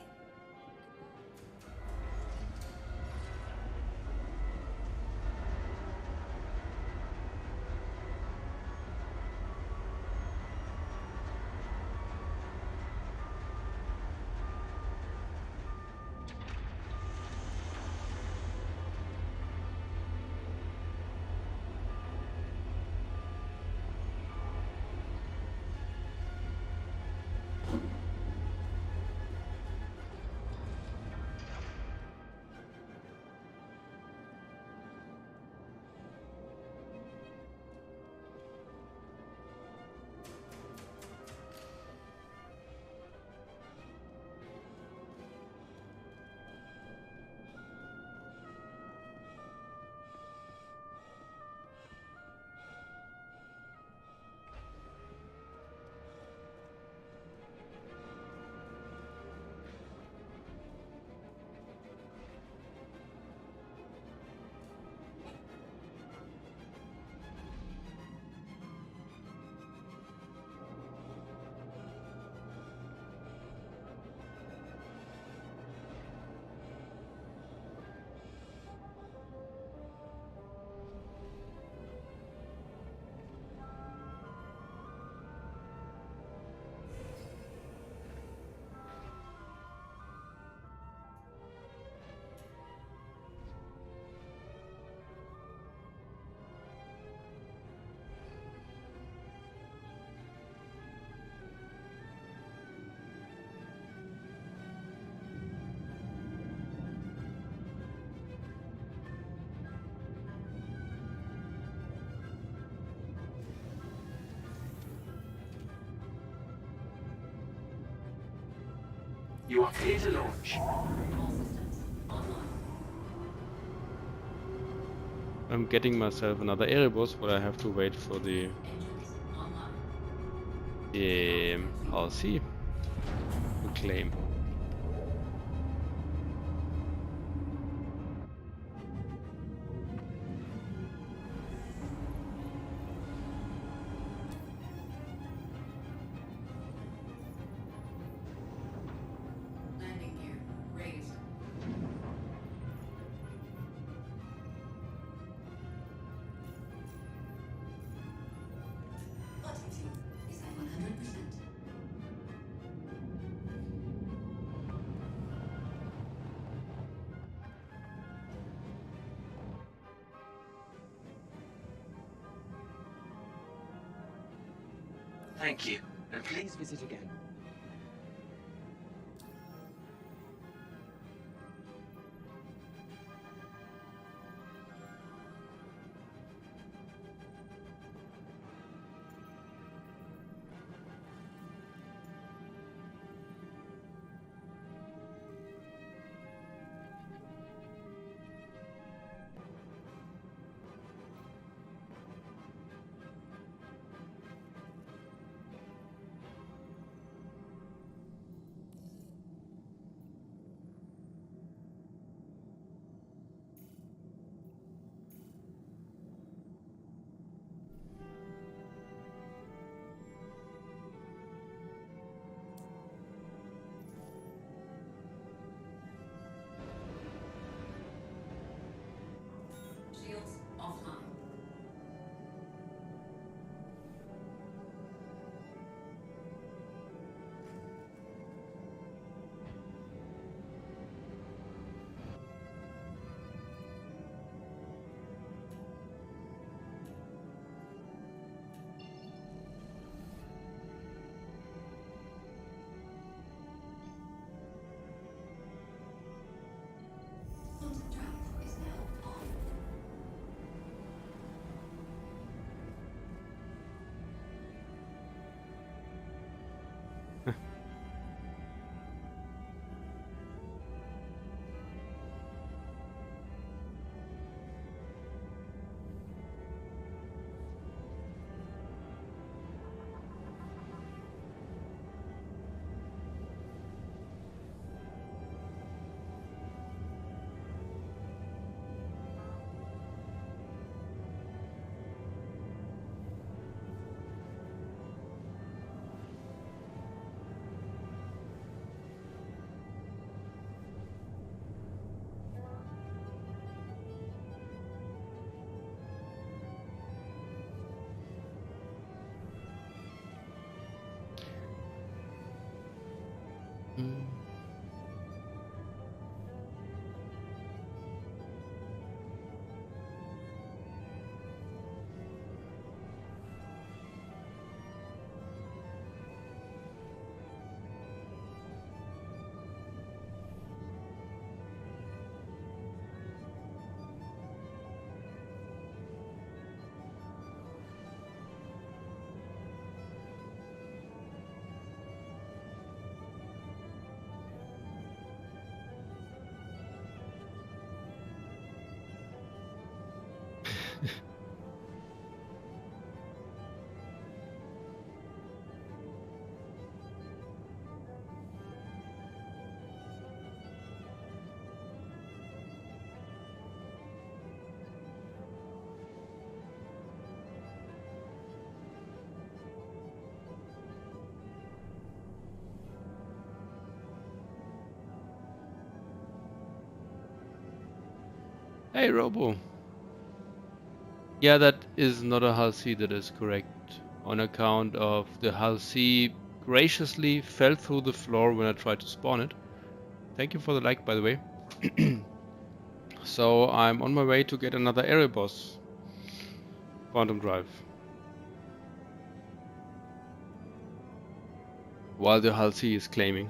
You are clear to launch. All systems online. I'm getting myself another Erebus, but I have to wait for the Engines online. RC to claim. Landing gear raised. Potency is at 100%. Thank you, and please visit again. Hey, Robo. Yeah, that is not a hull C, that is correct. On account of the hull C graciously fell through the floor when I tried to spawn it. Thank you for the like, by the way. So I'm on my way to get another area boss. Quantum Drive. While the hull C is claiming.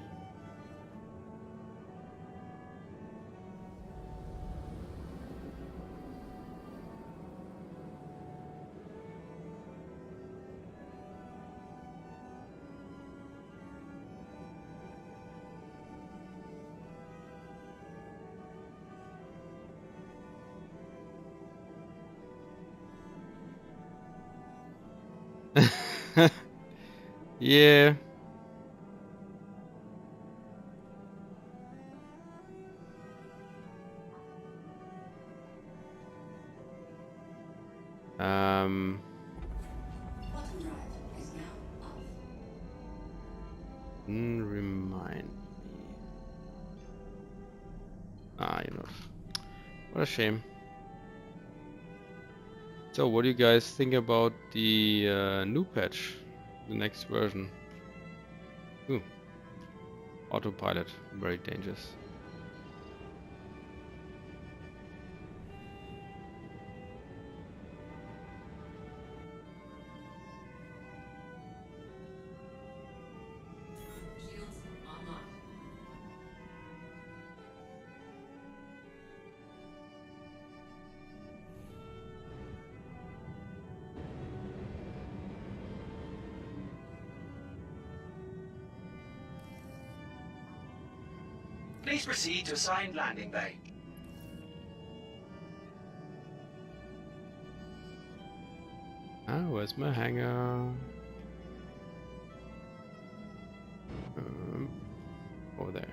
Yeah. Bottom drive is now off. Remind me. You know. What a shame. So, what do you guys think about the new patch? The next version? Ooh. Autopilot. Very dangerous. Shields online. Please proceed to assigned landing bay. Where's my hangar? Over there.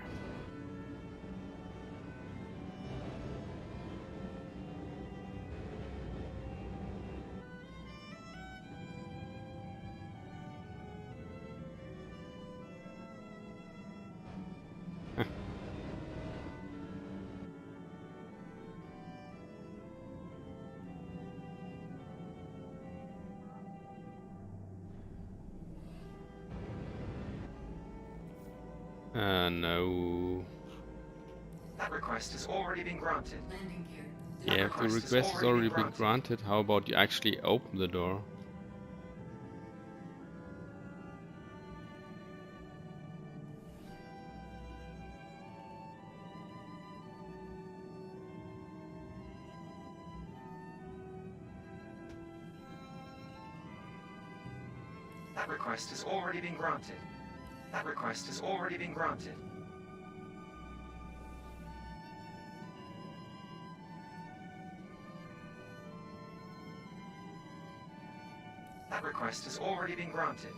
No. That request has already been granted. Landing gear. Yeah, if the request has already been granted, how about you actually open the door? That request has already been granted. That request has already been granted. That request has already been granted.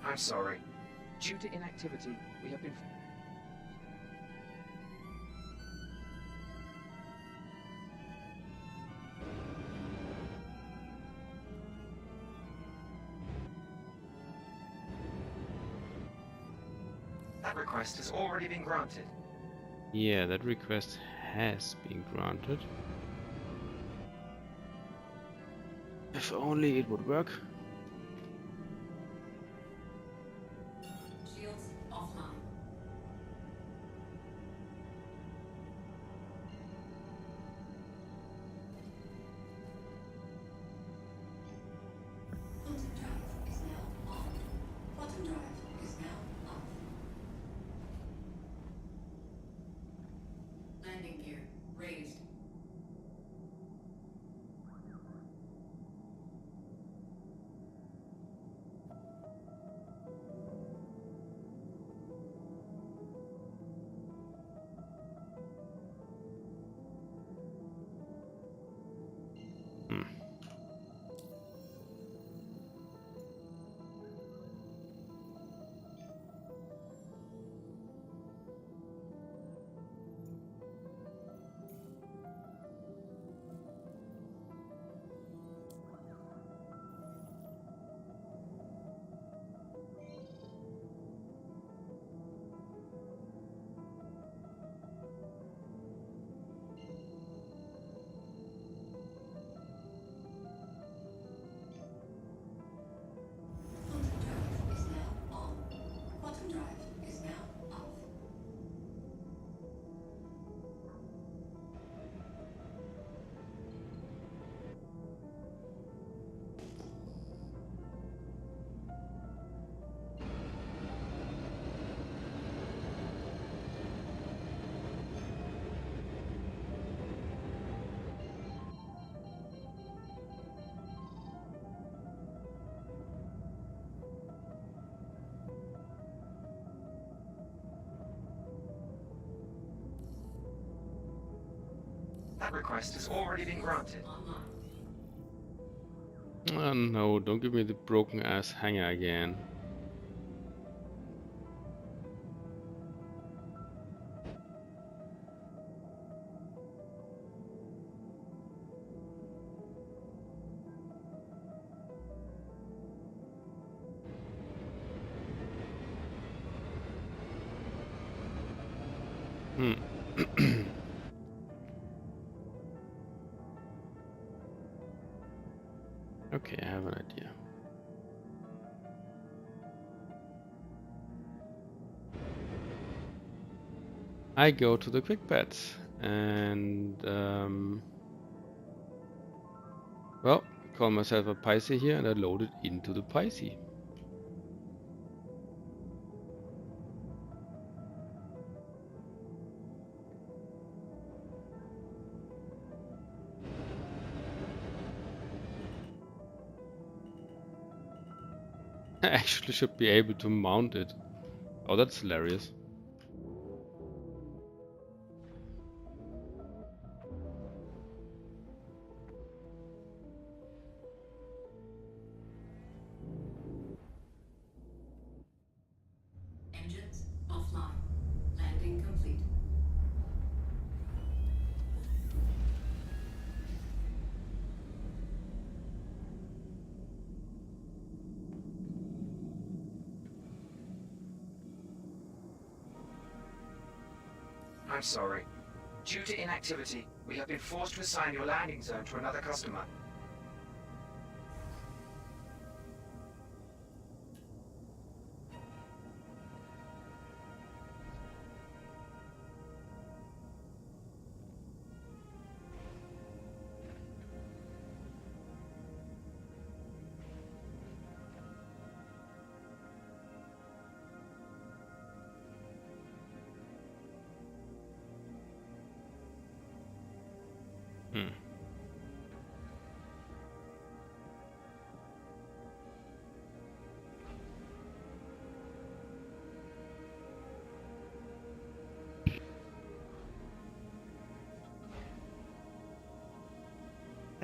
I'm sorry. Due to inactivity, we have been... That request has already been granted. Yeah, that request has been granted. If only it would work. Shields offline. Quantum drive is now on. Quantum drive is now off. Landing gear raised. Quantum drive is now on. Quantum drive is now off. That request has already been granted. Online. Oh no, don't give me the broken ass hanger again. Okay, I have an idea. I go to the quick bets and well, call myself a Pisces here and I load it into the Pisces. I actually should be able to mount it. Oh, that's hilarious. Engines offline. Landing complete. I'm sorry. Due to inactivity, we have been forced to assign your landing zone to another customer.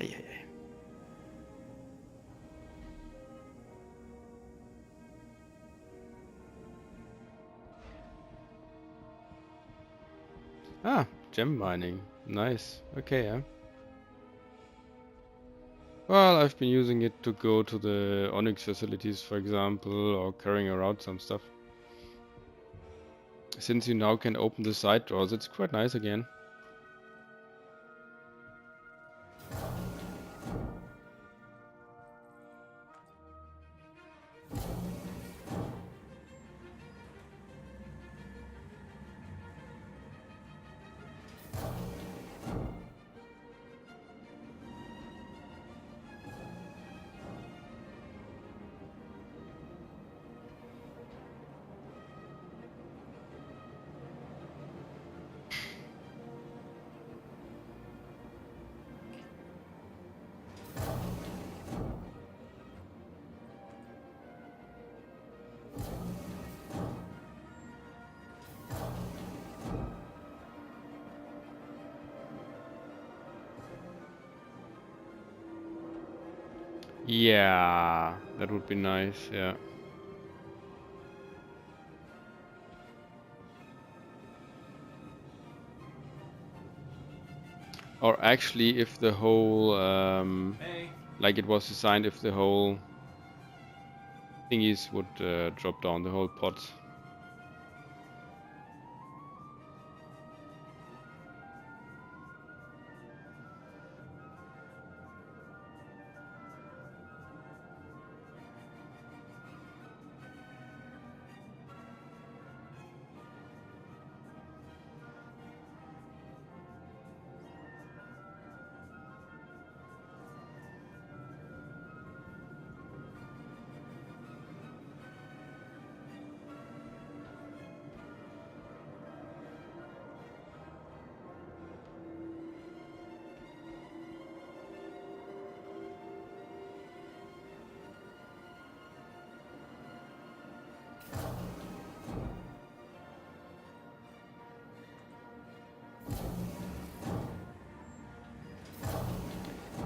Ay, ay, ay. Ah, gem mining. Nice. Okay, yeah. Well, I've been using it to go to the Onyx facilities, for example, or carrying around some stuff. since you now can open the side doors, it's quite nice again. Yeah, that would be nice, yeah. Or actually, if the whole, like it was designed, if the whole thingies would drop down, the whole pods.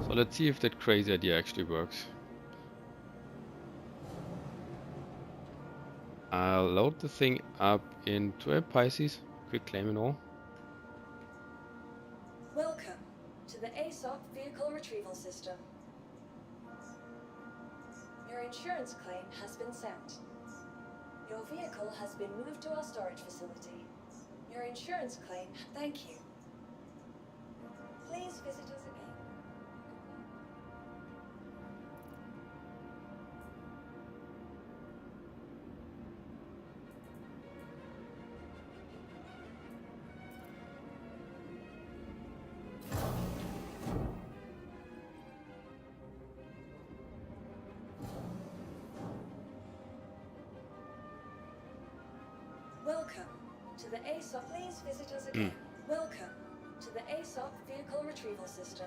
So let's see if that crazy idea actually works. I'll load the thing up into a Pisces, quick claim and all. Welcome to the ASOP Vehicle Retrieval System. Your insurance claim has been sent. Your vehicle has been moved to our storage facility. Your insurance claim, thank you. Please visit us again. Welcome to the ASOP. Please visit us again. Welcome to the ASOP Vehicle Retrieval System.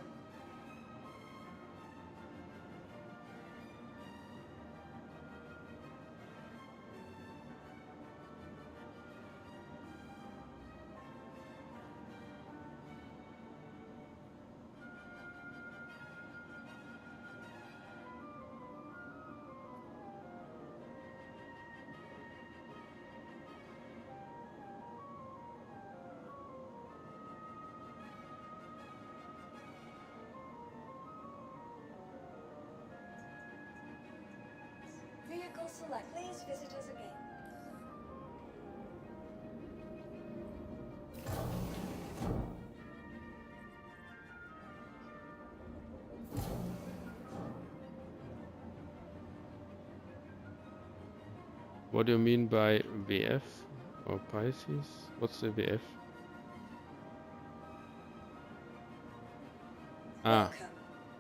Vehicle select. Please visit us again. What do you mean by VF or Pisces? What's the VF? Ah. Welcome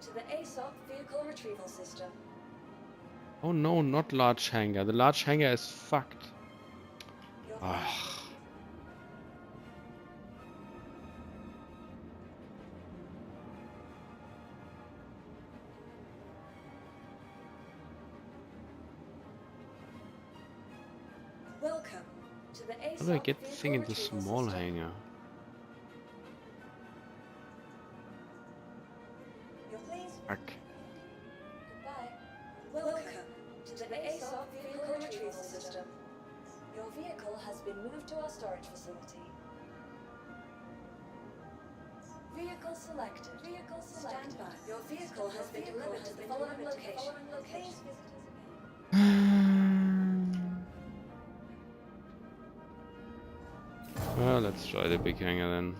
to the ASOP Vehicle Retrieval System. Oh no, not large hangar. The large hangar is fucked. Your Ah. Welcome to the ASOP How do I get the thing in the Vehicle small Retrieval System. hangar? Your please. Fuck. Goodbye. Welcome to the ASOP Vehicle Retrieval System. Your vehicle has been moved to our storage facility. Vehicle selected. Vehicle selected. Stand by. Your vehicle has been delivered to the following location. Please visit us again. Let's try the big hangar then.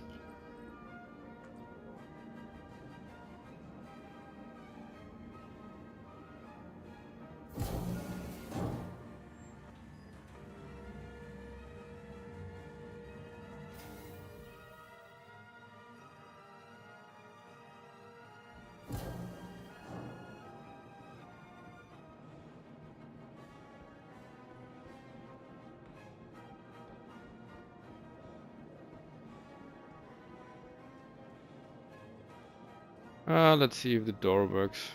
Let's see if the door works.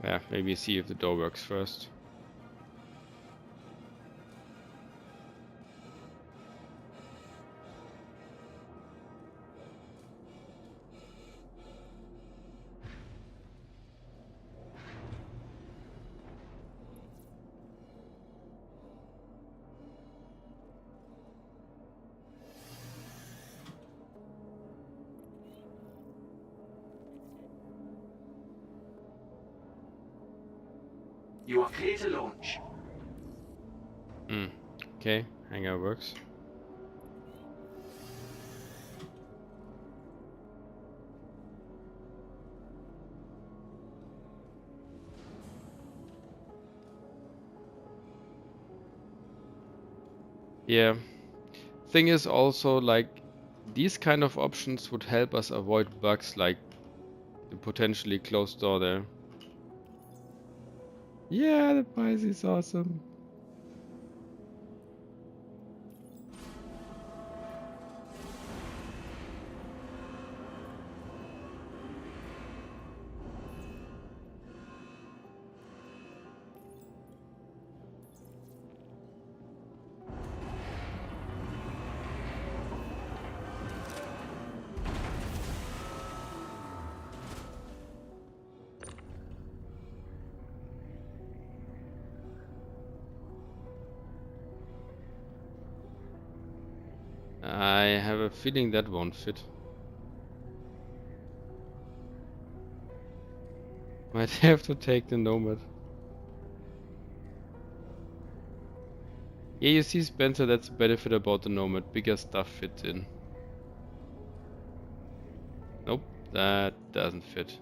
Yeah, maybe see if the door works first. You are clear to launch. Okay, hangar works. Yeah. Thing is also, like, these kind of options would help us avoid bugs like the potentially closed door there. Yeah, the price is awesome. I have a feeling that won't fit. Might have to take the Nomad. Yeah, you see, Spencer, that's the benefit about the Nomad. Bigger stuff fits in. Nope, that doesn't fit.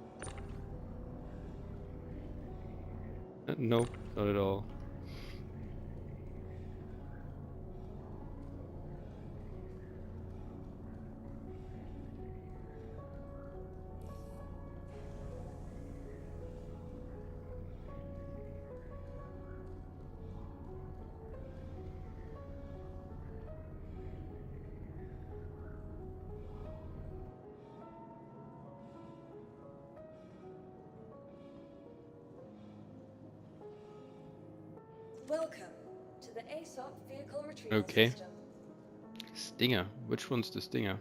Nope, not at all. Welcome to the ASOP vehicle retrieval Okay. system. Stinger. Which one's the Stinger?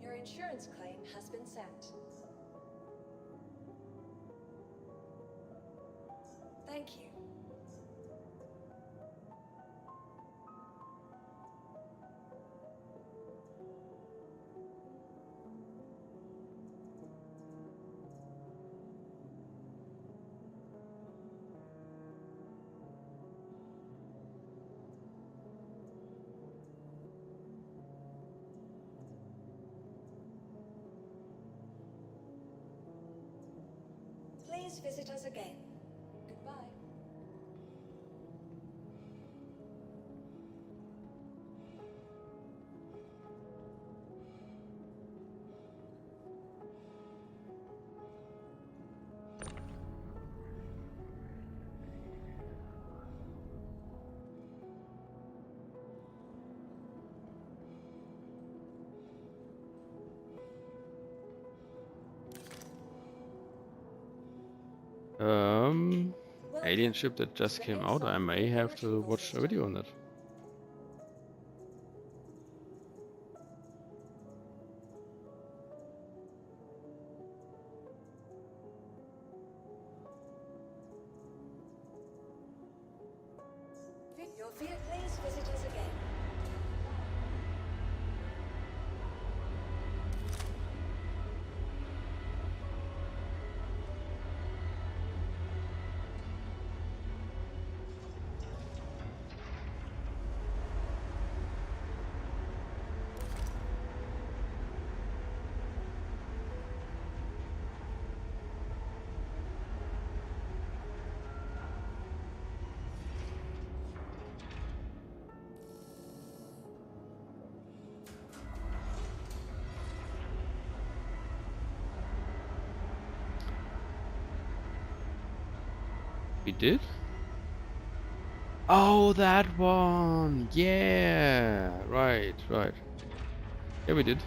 Your insurance claim has been sent. Thank you. Please visit us again. Goodbye. Alien ship that just came out. I may have to watch a video on that. Please visit us again. We did? Oh, that one! Yeah! Right, right. Yeah, we did.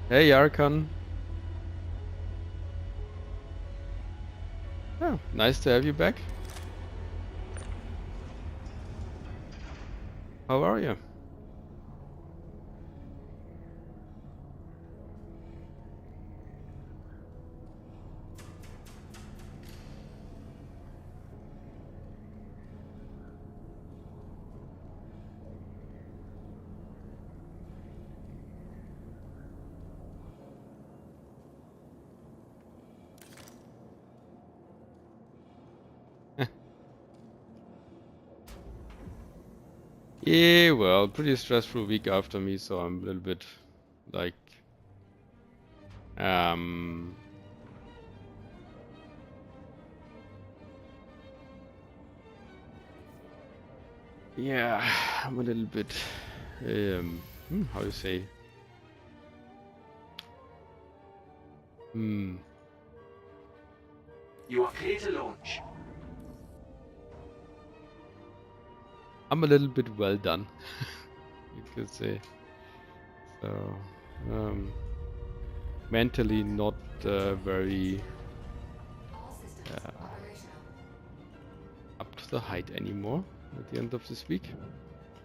Hey, Arkan. Oh, nice to have you back. How are you? Yeah, well, pretty stressful week after me, so I'm a little bit like yeah, I'm a little bit how you say You are clear to launch. I'm a little bit well done, you could say. So mentally not very All systems operational. up to the height anymore at the end of this week.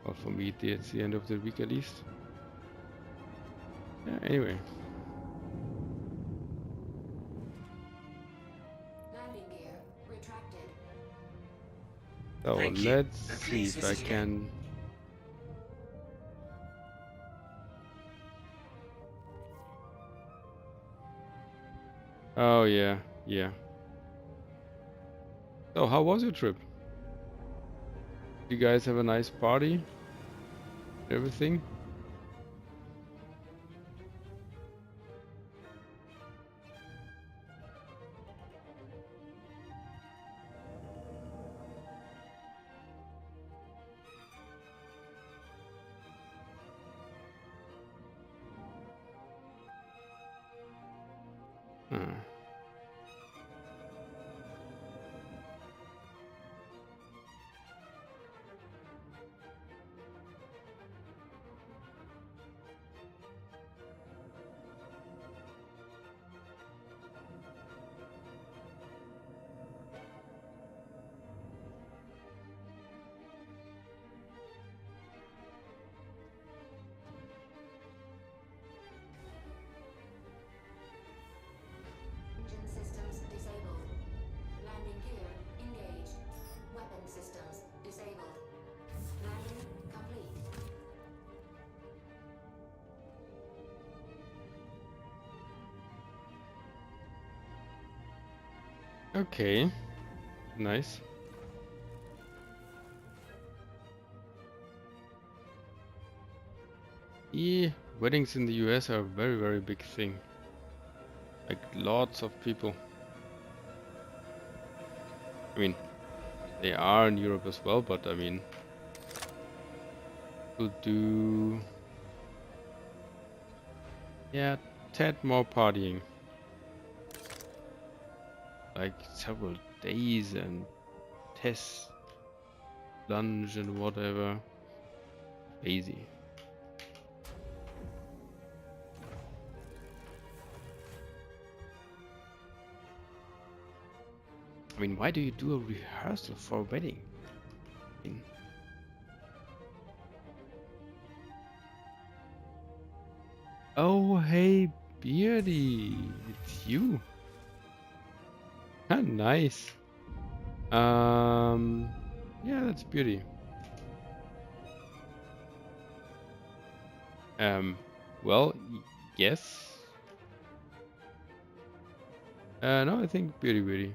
Or for me, it's the end of the week at least. Yeah, anyway. Landing gear retracted. So Thank you. let's And see please if I visit again. can. Oh yeah, yeah. So how was your trip? You guys have a nice party? Everything? Hmm. Engine systems disabled. Landing gear engaged. Weapon systems disabled. Landing complete. Okay. Nice. Yeah, weddings in the US are a very, very big thing. Like lots of people. I mean, they are in Europe as well, but I mean, to do, yeah, tad more partying. Like several days and tests, lunch and whatever. Crazy. I mean, why do you do a rehearsal for a wedding? I mean, oh, hey, Beardy, it's you. Ah, nice. Yeah, that's Beardy. Well, yes. No, I think Beardy.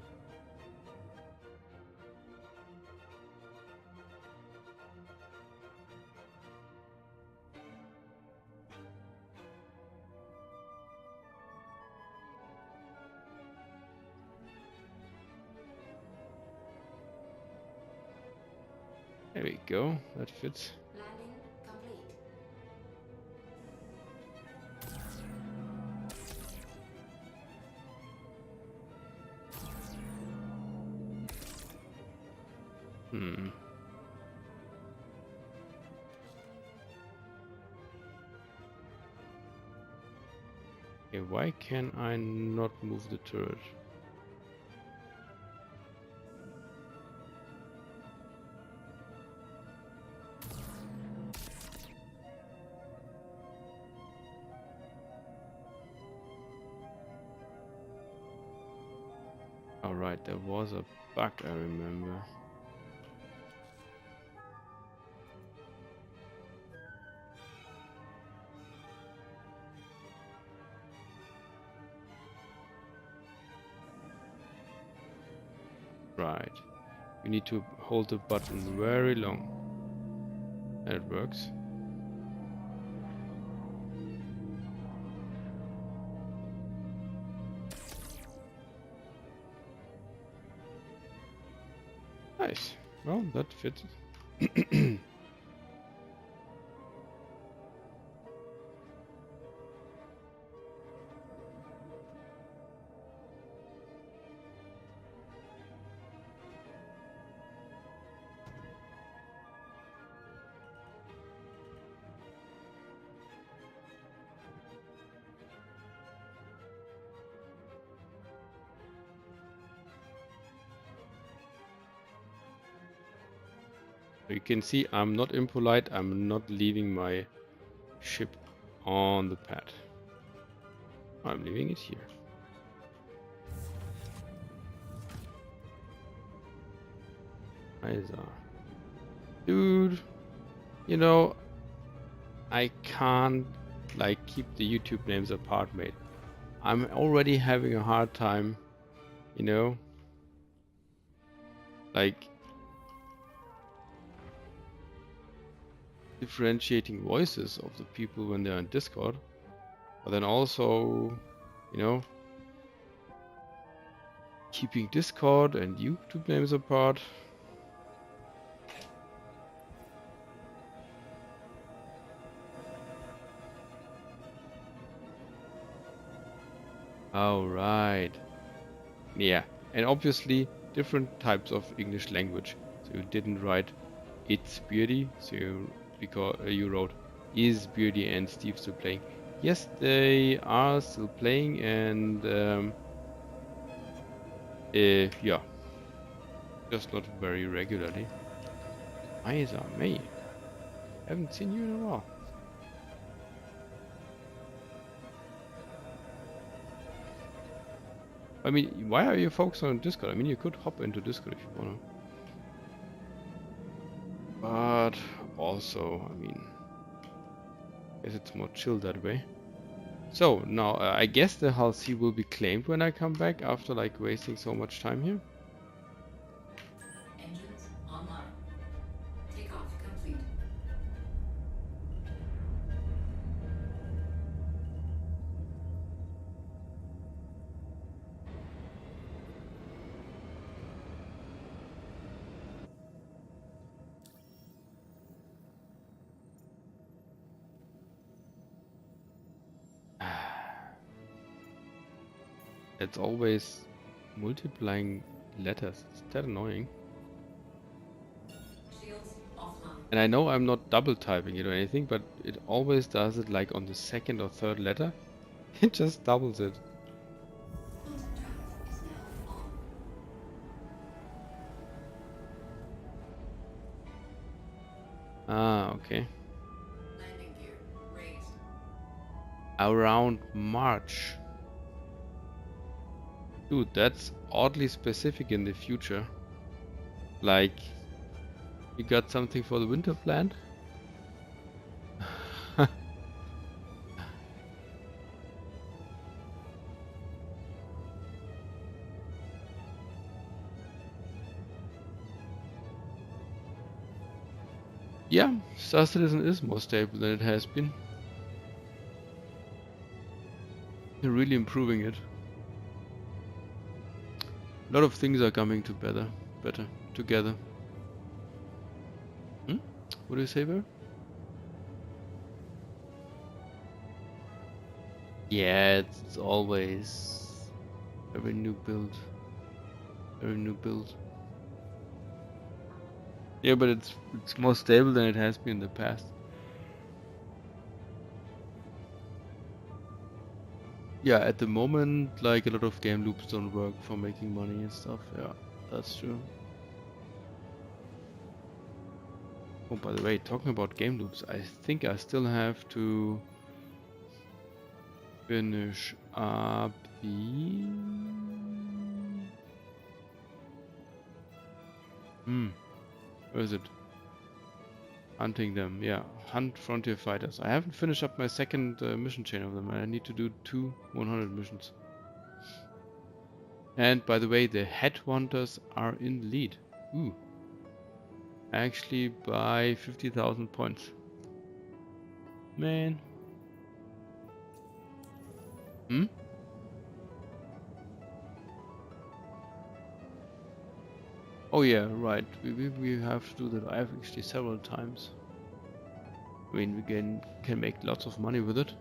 There we go. That fits. Landing complete. Hmm. Okay, why can I not move the turret? Alright, there was a bug, I remember. Right. You need to hold the button very long. And it works. Nice. Well, that fits. You can see I'm not impolite, I'm not leaving my ship on the pad. I'm leaving it here. Isa. Dude, you know, I can't like keep the YouTube names apart, mate. I'm already having a hard time, you know, like differentiating voices of the people when they're on Discord, but then also, you know, keeping Discord and YouTube names apart. Oh, right. Yeah, and obviously different types of English language. So you didn't write it's Beardy, so because you wrote is Beardy and Steve still playing. Yes, they are still playing, and yeah, just not very regularly. Isa, May, haven't seen you in a while. I mean, why are you focused on Discord? I mean, you could hop into Discord if you wanna. But also, I mean, I guess it's more chill that way. So now, I guess the Hull C will be claimed when I come back after like wasting so much time here. Engines online. Takeoff complete. It's always multiplying letters. It's that annoying. Shields offline. And I know I'm not double typing it or anything, but it always does it like on the second or third letter. It just doubles it. Quantum drive is now on. Ah, okay. Landing gear raised. Around March. Dude, that's oddly specific in the future. Like, you got something for the winter planned? Yeah, StarCitizen is more stable than it has been. They're really improving it. A lot of things are coming to better together. What do you say there? Yeah, it's always every new build. Yeah, but it's more stable than it has been in the past. Yeah, at the moment, like a lot of game loops don't work for making money and stuff. Yeah, that's true. Oh, by the way, talking about game loops, I think I still have to finish up the... Where is it? Hunting them, yeah. Hunt frontier fighters. I haven't finished up my second mission chain of them. I need to do 2 100 missions. And by the way, the headhunters are in the lead. Ooh. Actually by 50,000 points. Man. Oh yeah, right. We have to do that. I have actually several times. I mean, we can make lots of money with it.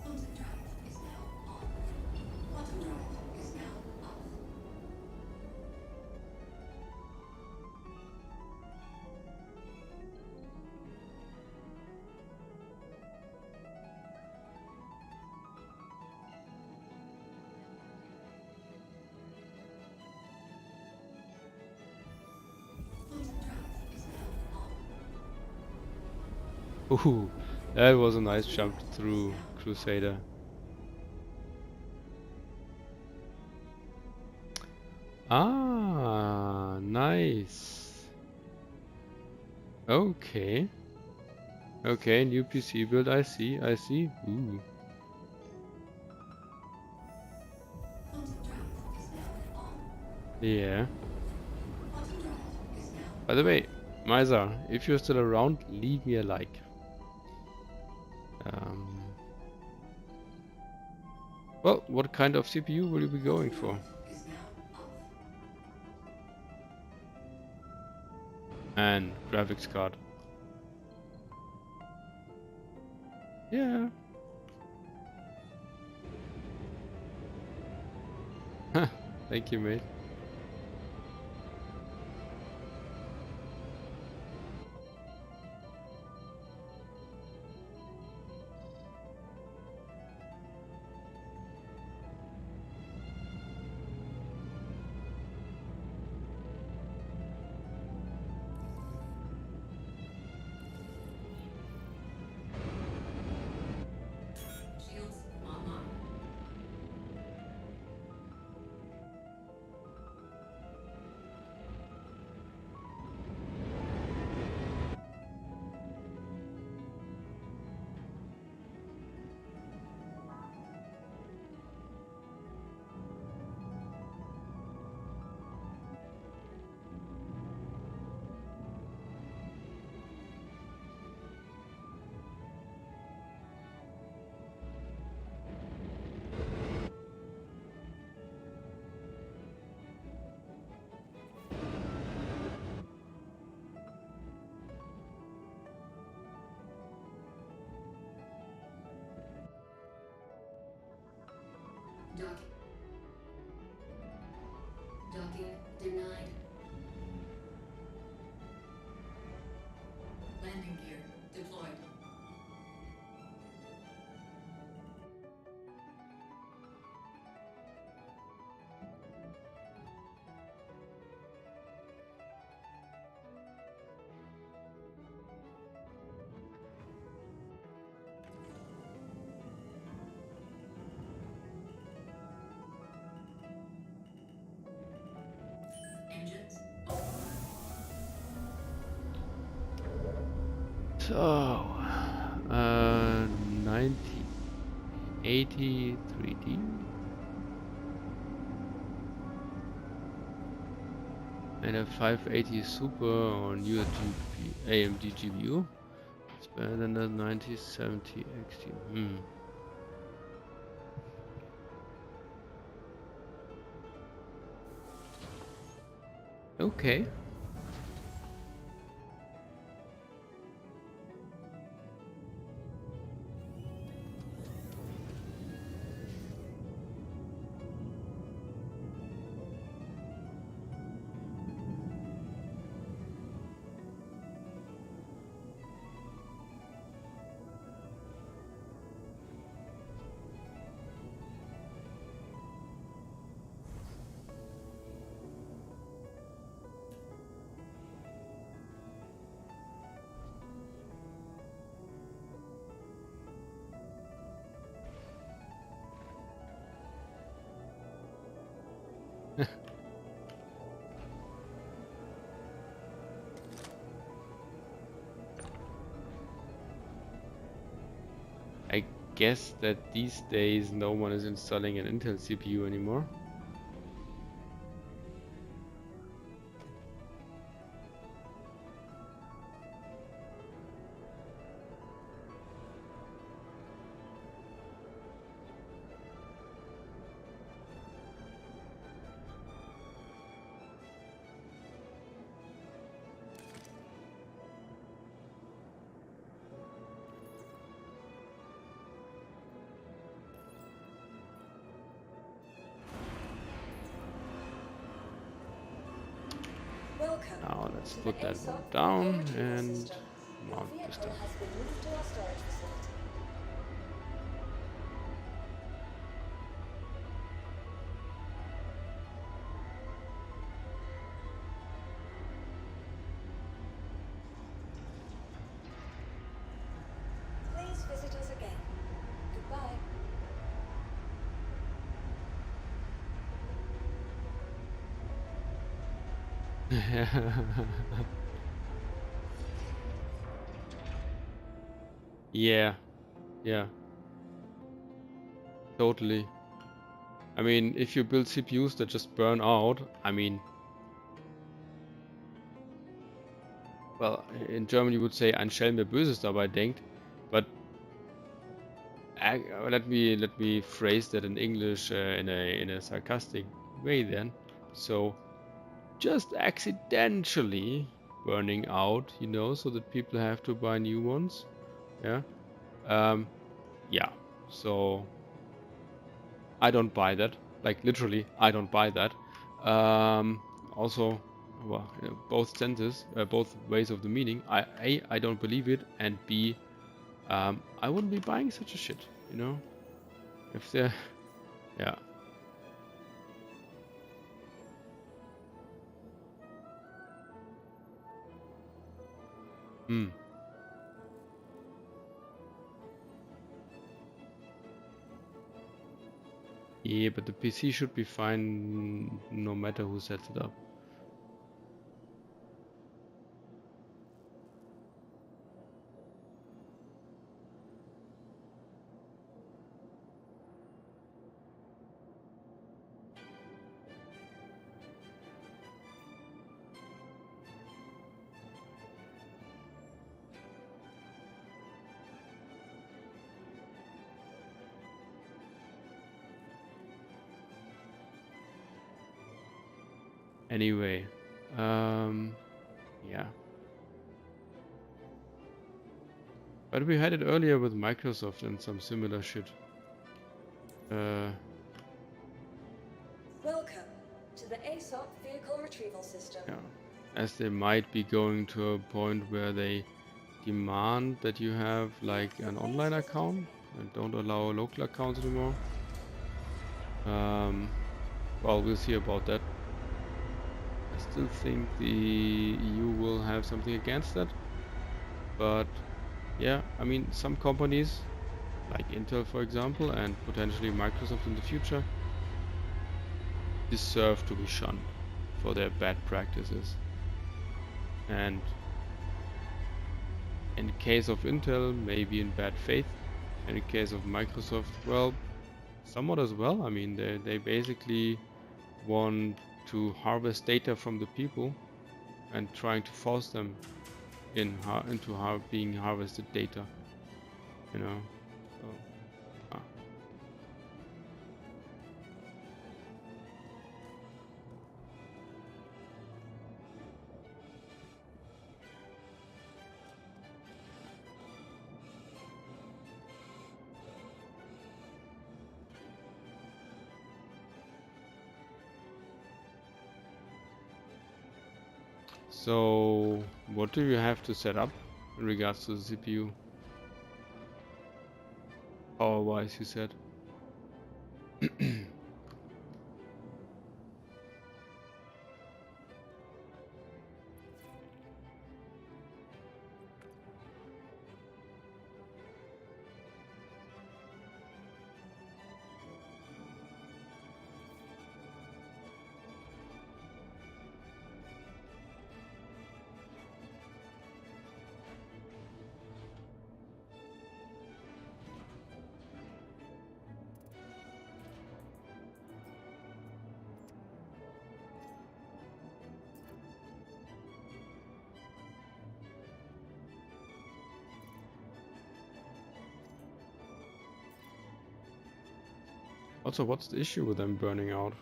Bottom drive is now off. Content drive is now on. Bottom drive is now off. Content drive is now on. Ooh, that was a nice jump through Crusader. Ah, nice. Okay. Okay, new PC build. I see. I see. Ooh. Content drive is now on. Yeah. Bottom drive is now. By the way, Miser, if you're still around, leave me a like. Well, what kind of CPU will you be going for? Is now off. And graphics card. Yeah. Thank you, mate. Shields online. Docking. Landing denied. Landing gear deployed. Engines over. So, 90, 80, 3D. And a 580 Super on your AMD GPU. It's better than the 9070 XT. Okay. I guess that these days no one is installing an Intel CPU anymore. Welcome. Now let's to put the that ASOP one down vehicle retrieval and system. Your mount this vehicle thing. has been moved to our storage facility. Please visit us again. Goodbye. Yeah, yeah, totally. I mean, if you build CPUs that just burn out, I mean, well, in German you would say ein Schelm, wer Böses dabei denkt, but let me phrase that in English in a sarcastic way then. So just accidentally burning out, you know, so that people have to buy new ones. Yeah. Yeah. So I don't buy that. Like literally, I don't buy that. Also, well, both senses, both ways of the meaning. I don't believe it, and B, I wouldn't be buying such a shit. You know, if they're, yeah. Hmm. Yeah, but the PC should be fine no matter who sets it up. Anyway, yeah. But we had it earlier with Microsoft and some similar shit. Welcome to the ASOP vehicle retrieval system. Yeah, as they might be going to a point where they demand that you have like an online account and don't allow local accounts anymore. Well, we'll see about that. I still think the EU will have something against that, but yeah, I mean, some companies like Intel, for example, and potentially Microsoft in the future deserve to be shunned for their bad practices. And in the case of Intel, maybe in bad faith. In the case of Microsoft, well, somewhat as well. I mean, they basically want to harvest data from the people and trying to force them into being harvested data, you know. So, So, what do you have to set up in regards to the CPU? Power-wise, you said. Also, what's the issue with them burning out?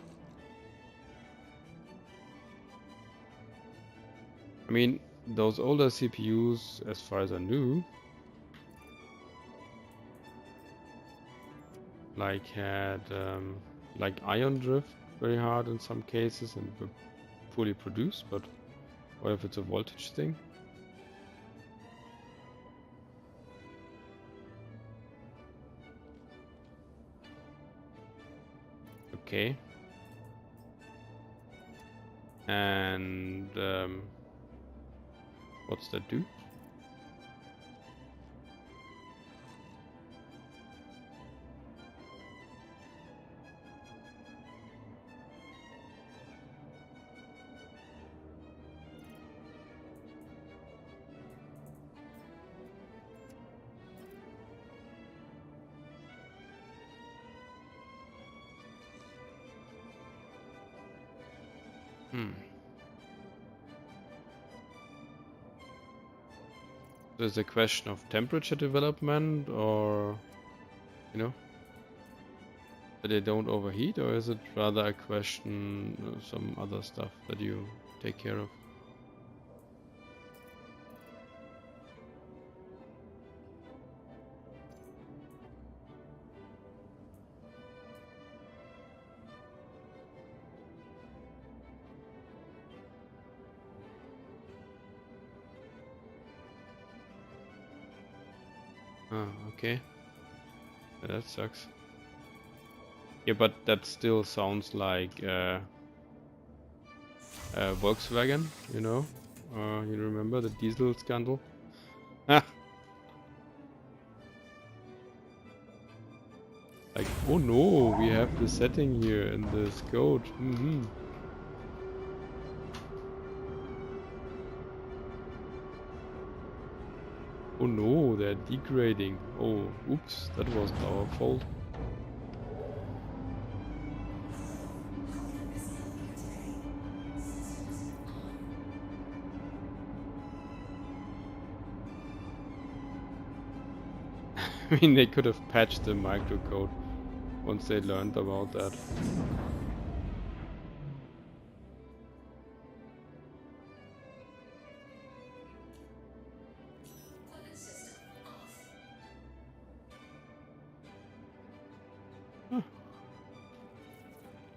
I mean, those older CPUs, as far as I knew, like had like ion drift very hard in some cases and were poorly produced, but what if it's a voltage thing? Okay. And what's that do? Is it a question of temperature development, or you know, that they don't overheat, or is it rather a question of some other stuff that you take care of? Ah, okay. Yeah, that sucks. Yeah, but that still sounds like Volkswagen, you know? You remember the diesel scandal? Ah! Like, oh no, we have the setting here in this code. Oh no, they're degrading. Oh, oops, that wasn't our fault. I mean, they could have patched the microcode once they learned about that.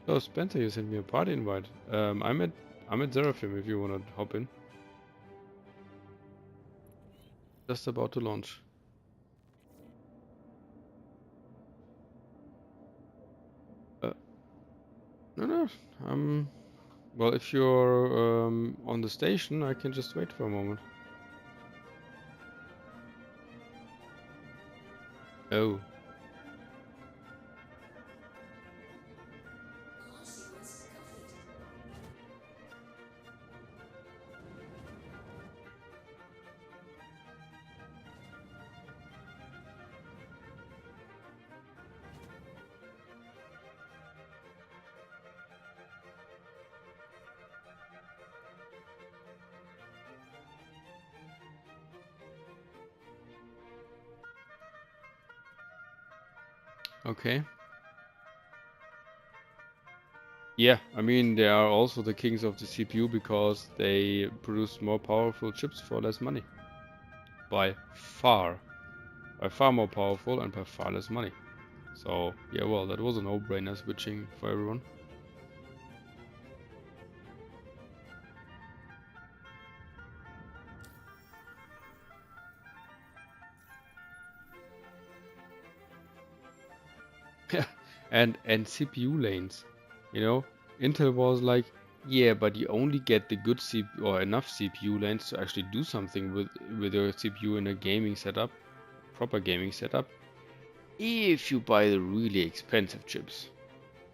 Oh, Spencer, you sent me a party invite. I'm at Seraphim if you wanna hop in. Just about to launch. No. Well, if you're on the station, I can just wait for a moment. Oh. Launch sequence complete. Okay. Yeah, I mean, they are also the kings of the CPU because they produce more powerful chips for less money. By far. By far more powerful and by far less money. So, yeah, well, that was a no-brainer switching for everyone. Yeah, and CPU lanes. You know, Intel was like, yeah, but you only get the good CPU or enough CPU lanes to actually do something with your CPU in a gaming setup, proper gaming setup, if you buy the really expensive chips.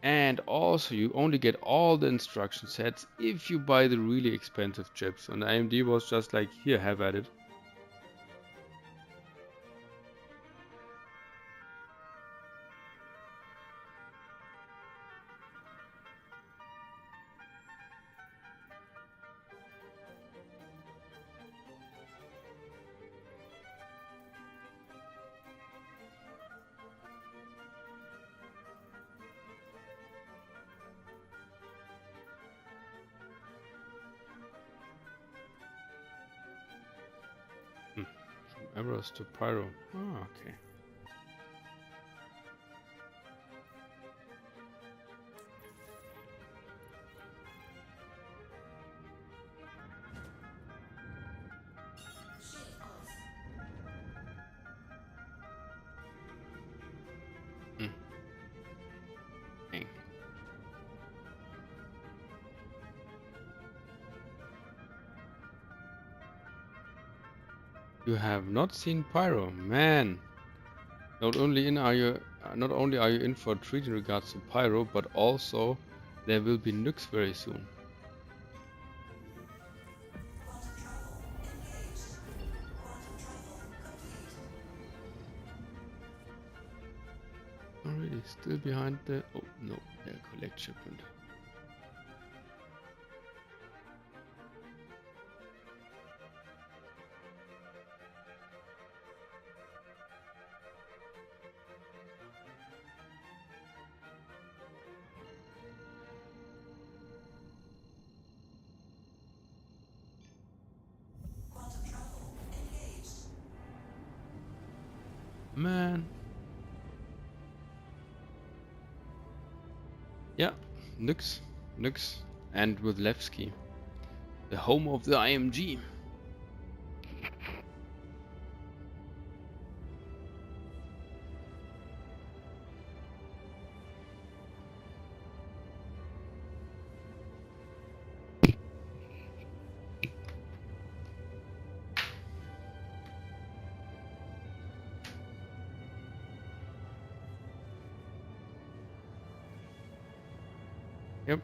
And also you only get all the instruction sets if you buy the really expensive chips. And AMD was just like, here, have at it. From Eros to Pyro. Ah, okay. Shield off. Dang. You have not seen Pyro, man. Not only are you in for a treat in regards to Pyro, but also there will be nukes very soon. Quantum travel engaged. Quantum travel complete. Already still behind the... Oh, no, they're collect shipment. Quantum travel engaged. Man. Yeah, nukes. And with Levski. The home of the IMG. Yep.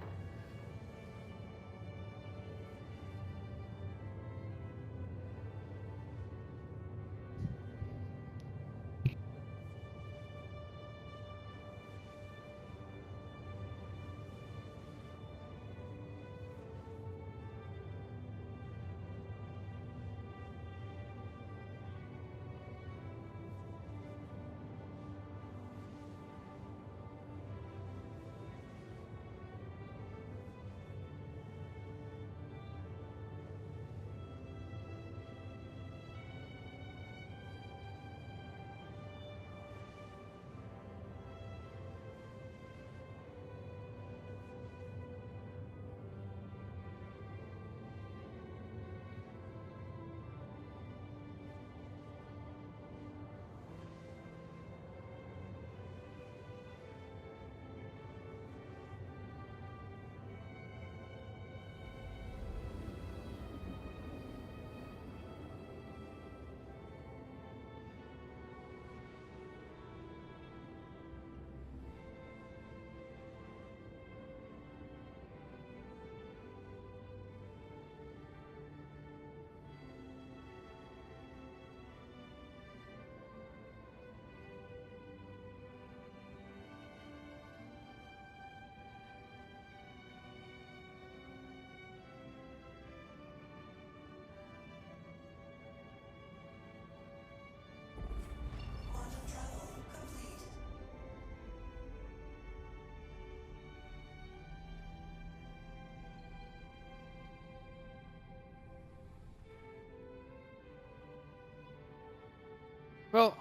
Well,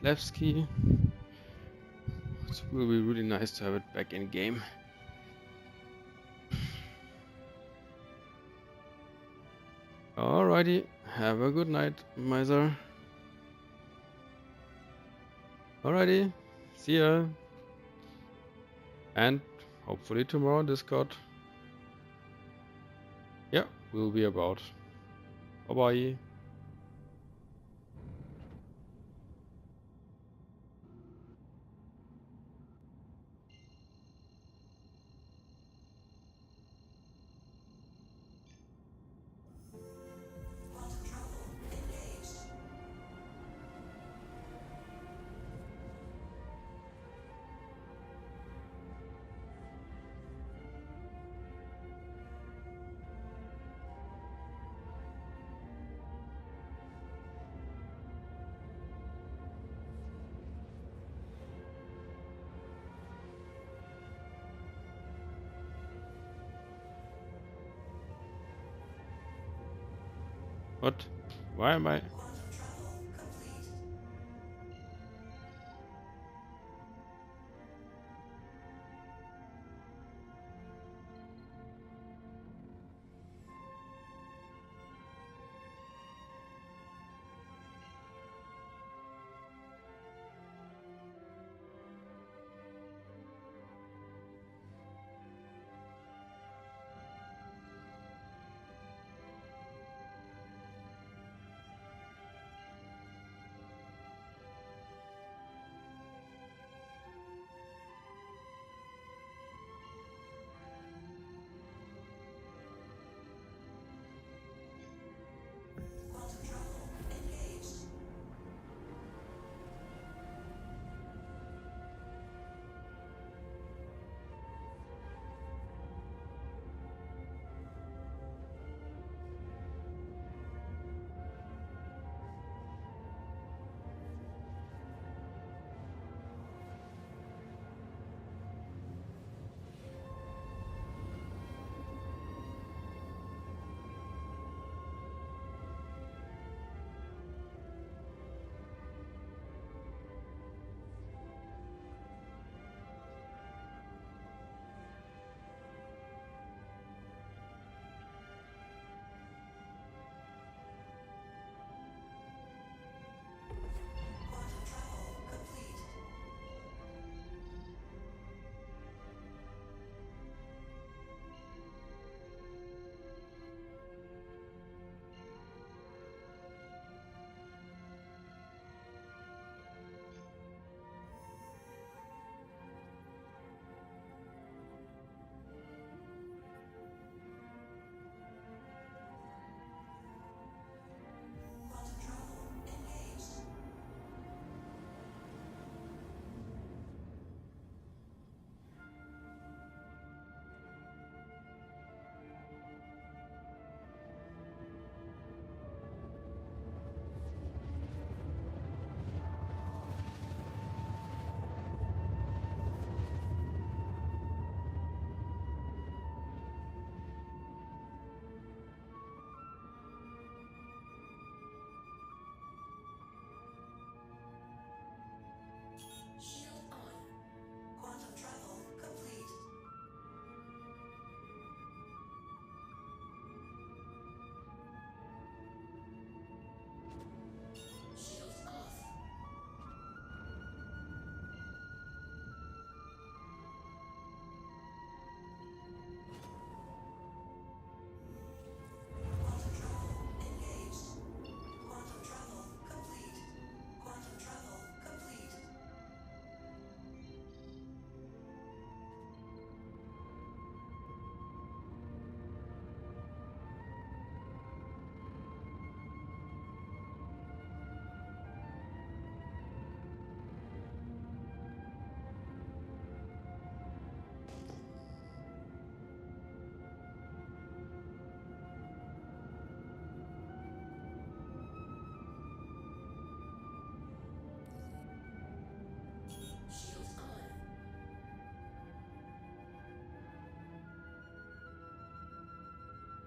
left key. It will be really nice to have it back in game. Alrighty, have a good night, Miser. Alrighty, see ya. And hopefully tomorrow on Discord. Yeah, we'll be about. Bye bye. What? Why am I?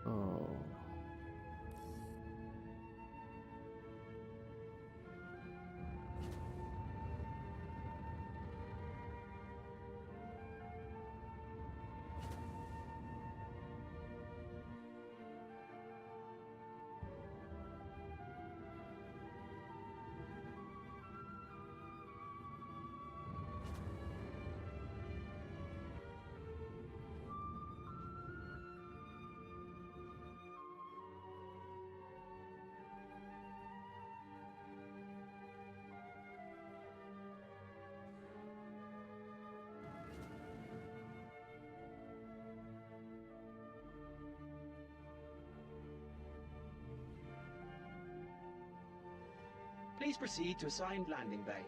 Oh. Please proceed to assigned landing bay.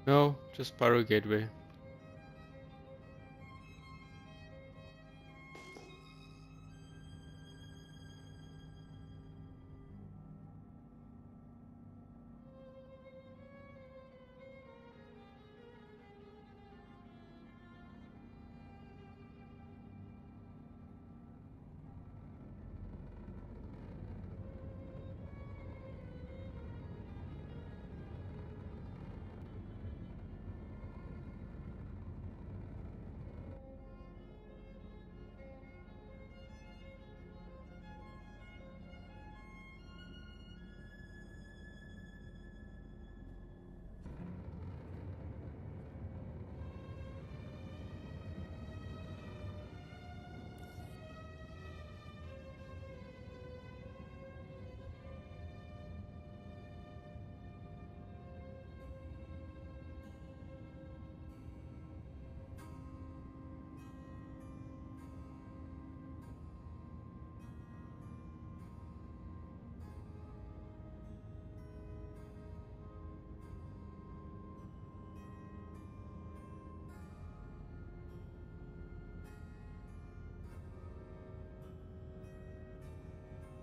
No, just Pyro Gateway.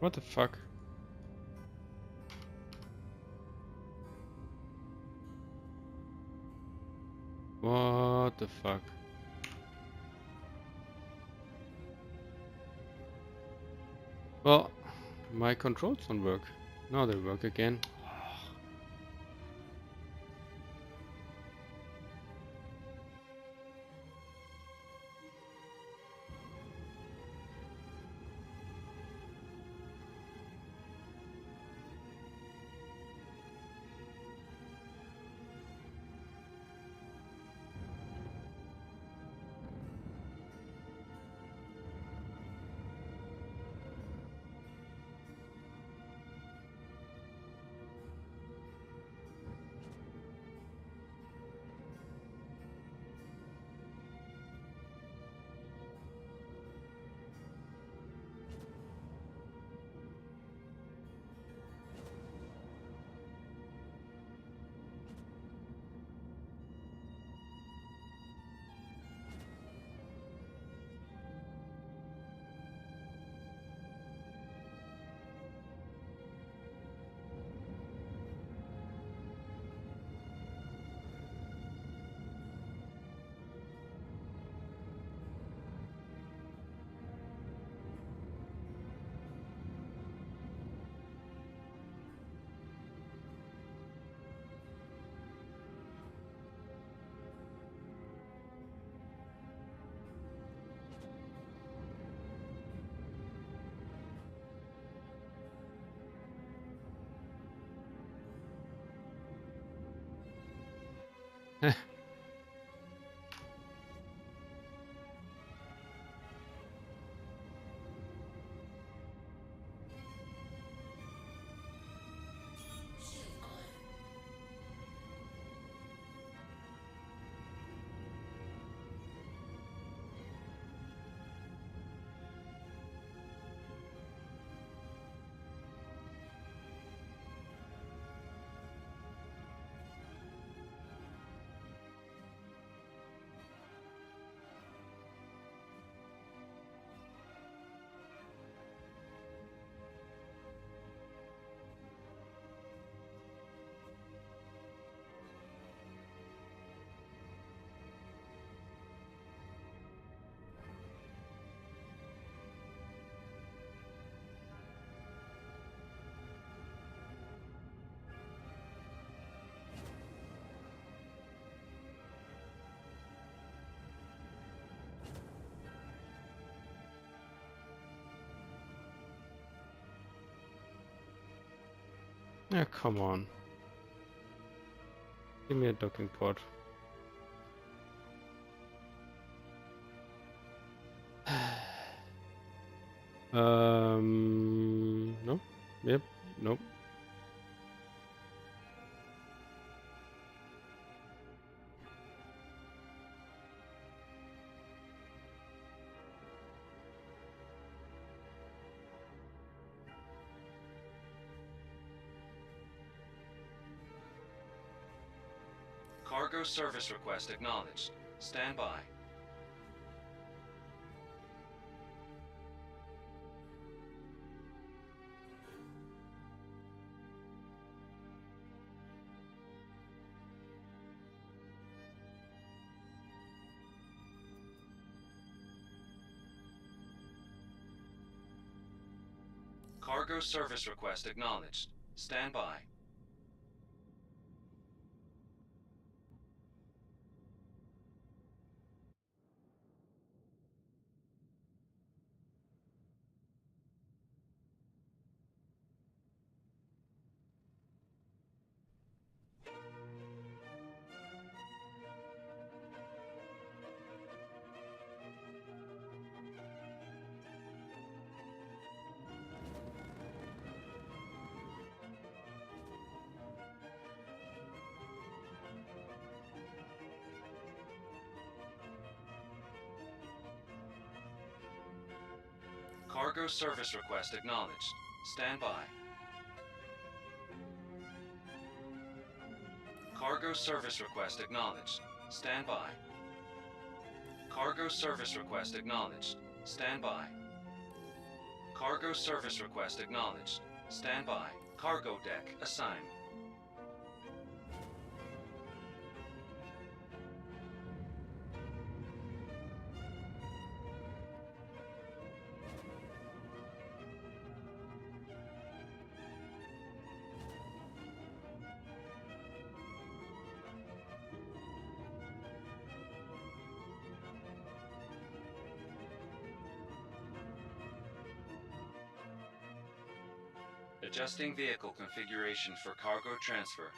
What the fuck? What the fuck? Well, my controls don't work. Now they work again. Yeah, come on. Give me a docking port. No. Yep. Nope. Cargo Cargo service request acknowledged. Stand by. Cargo service request acknowledged. Stand by. Cargo service request acknowledged. Stand by. Cargo service request acknowledged. Stand by. Cargo service request acknowledged. Stand by. Cargo service request acknowledged. Stand by. Cargo deck assigned. Adjusting vehicle configuration for cargo transfer.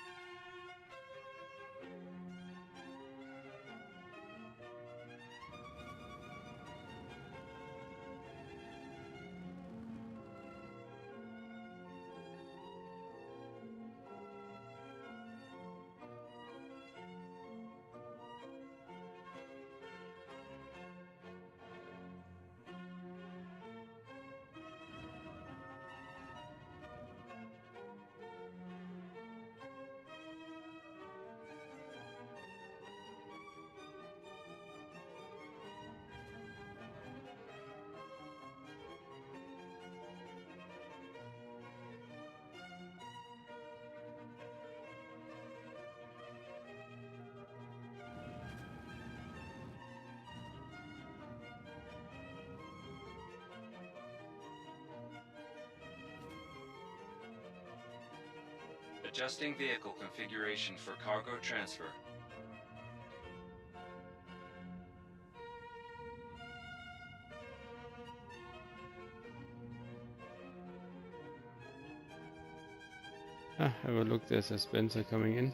Adjusting vehicle configuration for cargo transfer. Have a look, there's a Spencer coming in.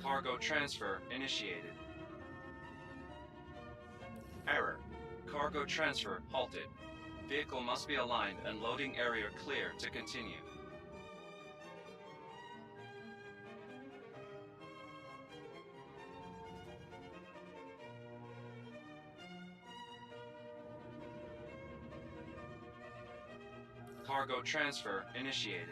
Cargo transfer initiated. Error. Cargo transfer halted. Vehicle must be aligned and loading area clear to continue. Cargo transfer initiated.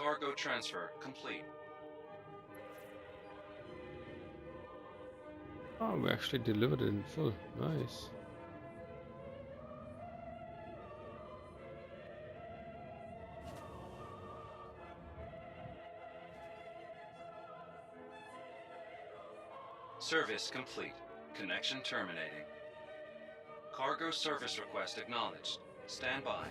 Cargo transfer complete. Oh, we actually delivered it in full. Nice. Service complete. Connection terminating. Cargo service request acknowledged. Stand by.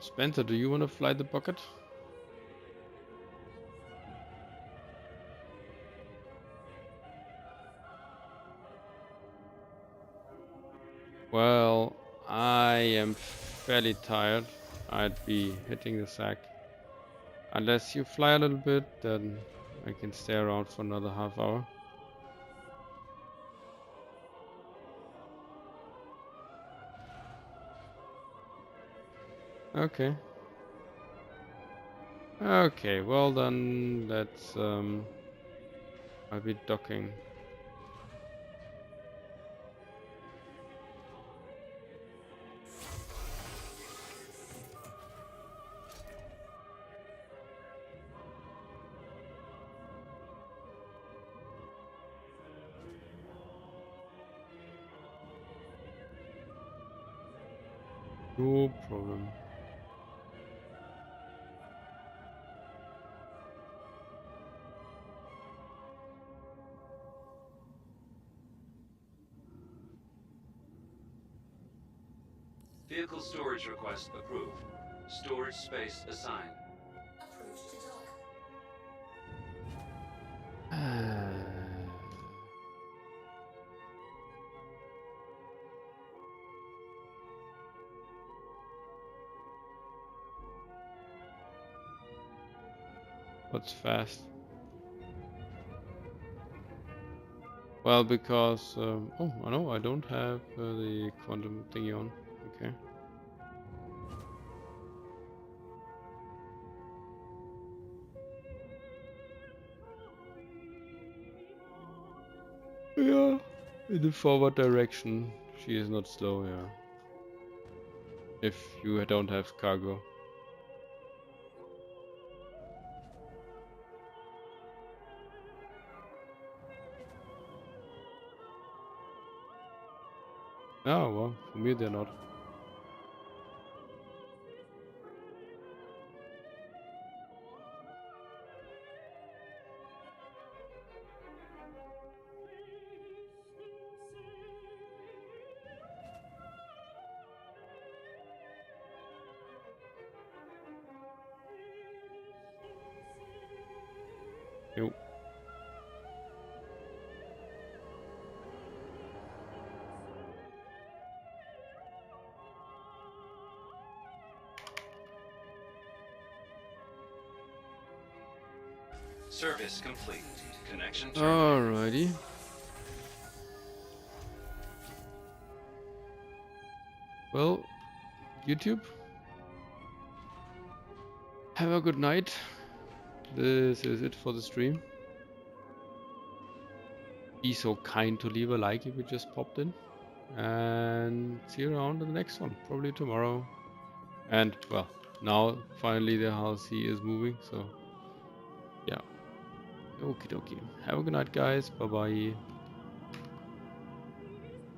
Spencer, do you want to fly the bucket? Well, I am fairly tired. I'd be hitting the sack. Unless you fly a little bit, then I can stay around for another half hour. Okay. Okay, well then let's I'll be docking. No problem. Vehicle storage request approved. Storage space assigned. Approved to dock. What's fast? Well, because oh no, I don't have the quantum thingy on. Okay. Yeah, in the forward direction, she is not slow. Yeah. If you don't have cargo. Oh well, for me they're not. Yo. Service complete. Connection terminated. Alrighty. Well, YouTube, have a good night. This is it for the stream. Be so kind to leave a like if you just popped in. And see you around in the next one, probably tomorrow. And well, now finally the HLC is moving, so yeah. Okie dokie. Have a good night, guys. Bye bye.